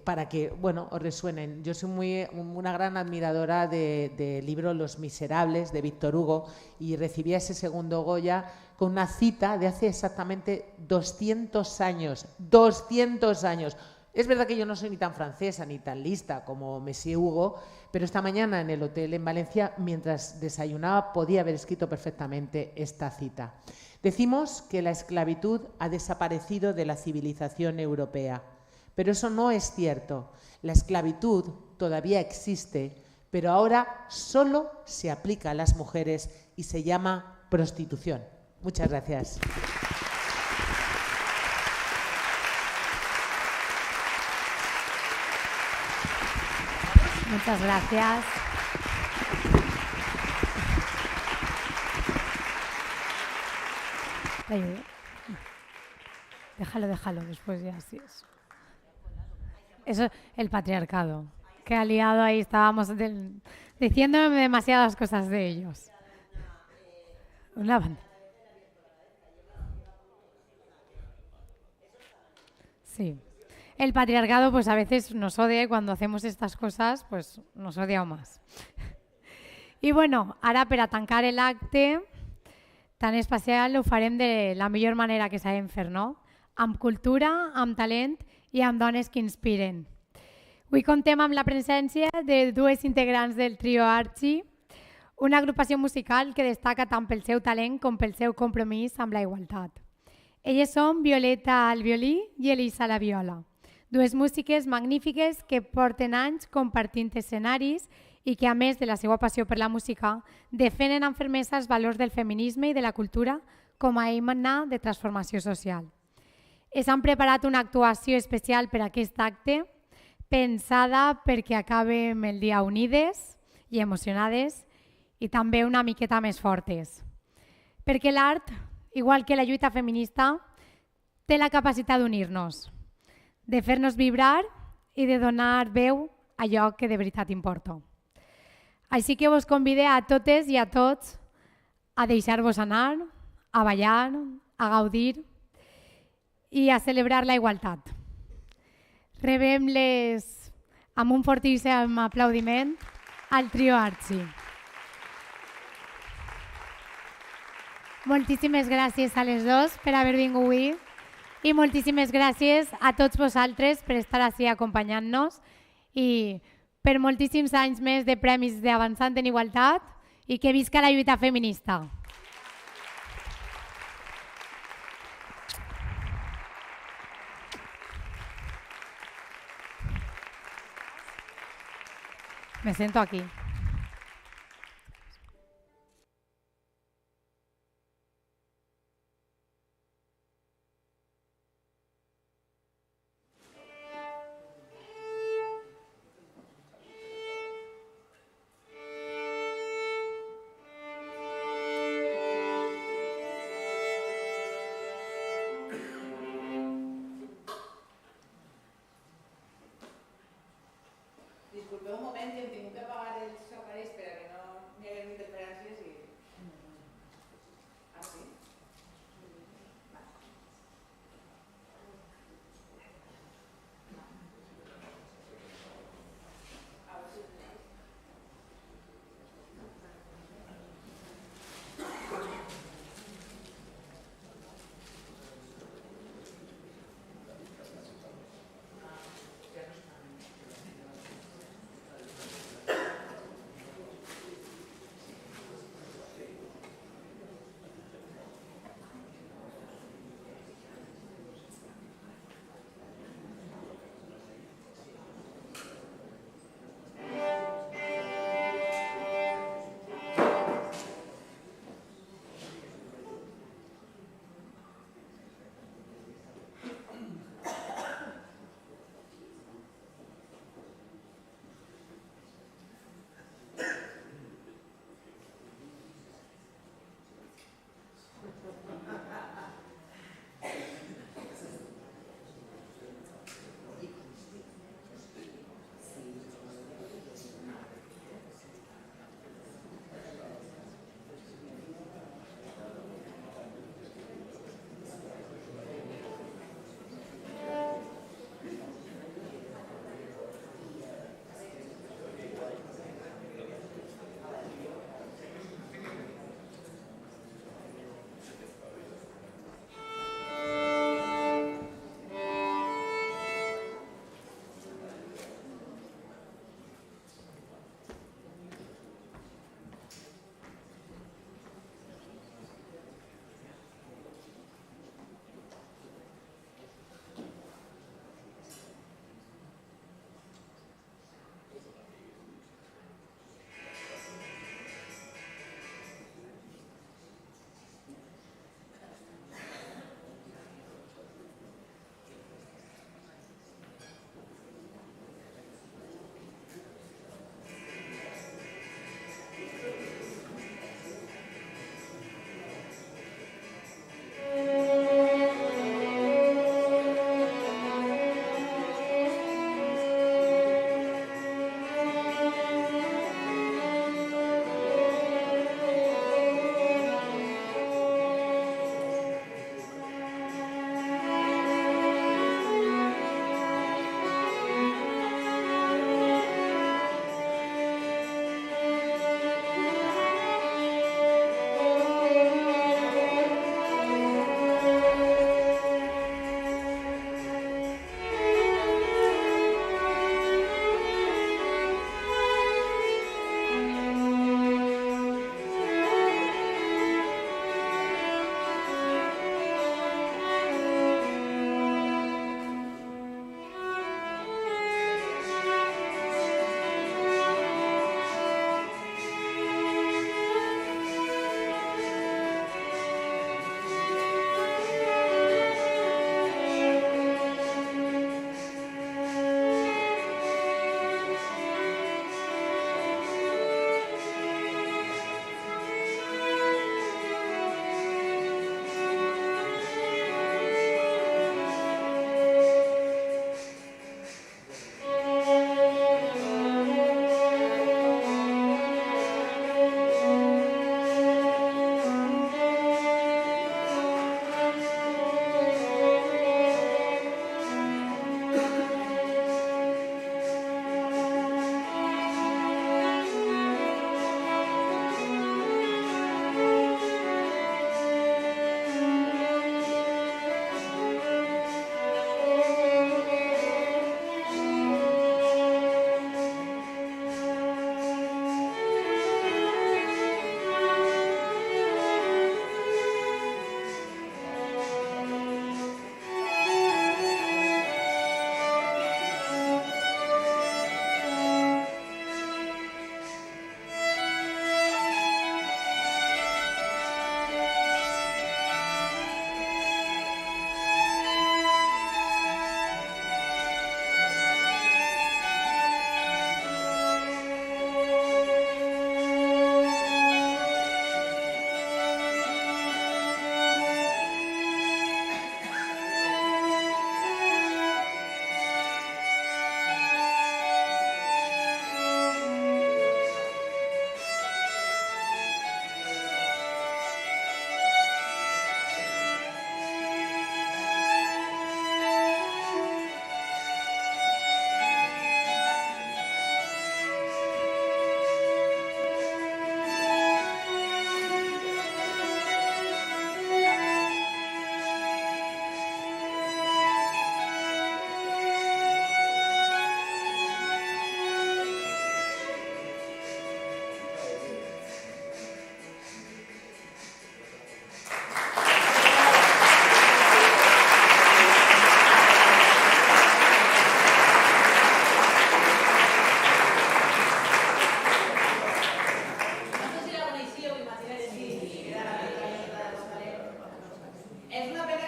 Para que, bueno, os resuenen. Yo soy una gran admiradora del libro Los Miserables, de Víctor Hugo, y recibí ese segundo Goya con una cita de hace exactamente 200 años. 200 años. Es verdad que yo no soy ni tan francesa ni tan lista como Monsieur Hugo, pero esta mañana en el hotel en Valencia, mientras desayunaba, podía haber escrito perfectamente esta cita. Decimos que la esclavitud ha desaparecido de la civilización europea. Pero eso no es cierto. La esclavitud todavía existe, pero ahora solo se aplica a las mujeres y se llama prostitución. Muchas gracias. Muchas gracias. Déjalo, después ya así es. Eso, el patriarcado, que ha liado ahí, estábamos diciéndome demasiadas cosas de ellos. Una banda. Sí. El patriarcado pues a veces nos odia y cuando hacemos estas cosas pues nos odia aún más. I bueno, ara per a tancar l'acte tan especial ho farem de la millor manera que sabem fer, no? Amb cultura, amb talent i amb dones que inspiren. Avui contem amb la presència de dues integrants del trio Archi, una agrupació musical que destaca tant pel seu talent com pel seu compromís amb la igualtat. Elles són Violeta al violí i Elisa a la viola, dues músiques magnífiques que porten anys compartint escenaris i que, a més de la seva passió per la música, defenen amb fermesa els valors del feminisme i de la cultura com a eina de transformació social. Es han preparat una actuació especial per a aquest acte, pensada perquè acabem el dia unides i emocionades i també una miqueta més fortes. Perquè l'art, igual que la lluita feminista, té la capacitat d'unir-nos, de fer-nos vibrar i de donar veu a allò que de veritat importa. Així que vos convide a totes i a tots a deixar-vos anar, a ballar, a gaudir i a celebrar la igualtat. Rebem-les amb un fortíssim aplaudiment al trio Archi. Moltíssimes gràcies a les dos per haver vingut avui i moltíssimes gràcies a tots vosaltres per estar així acompanyant-nos i per moltíssims anys més de premis d'Avançant en Igualtat i que visca la lluita feminista. Me siento aquí. Disculpeu un moment que hem tingut que apagar els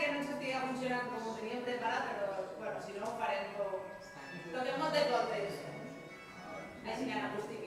que no ens estigui funcionant com ho teníem preparat, però bueno, si no ho farem com... Toquem molt de totes. Així que en acústica.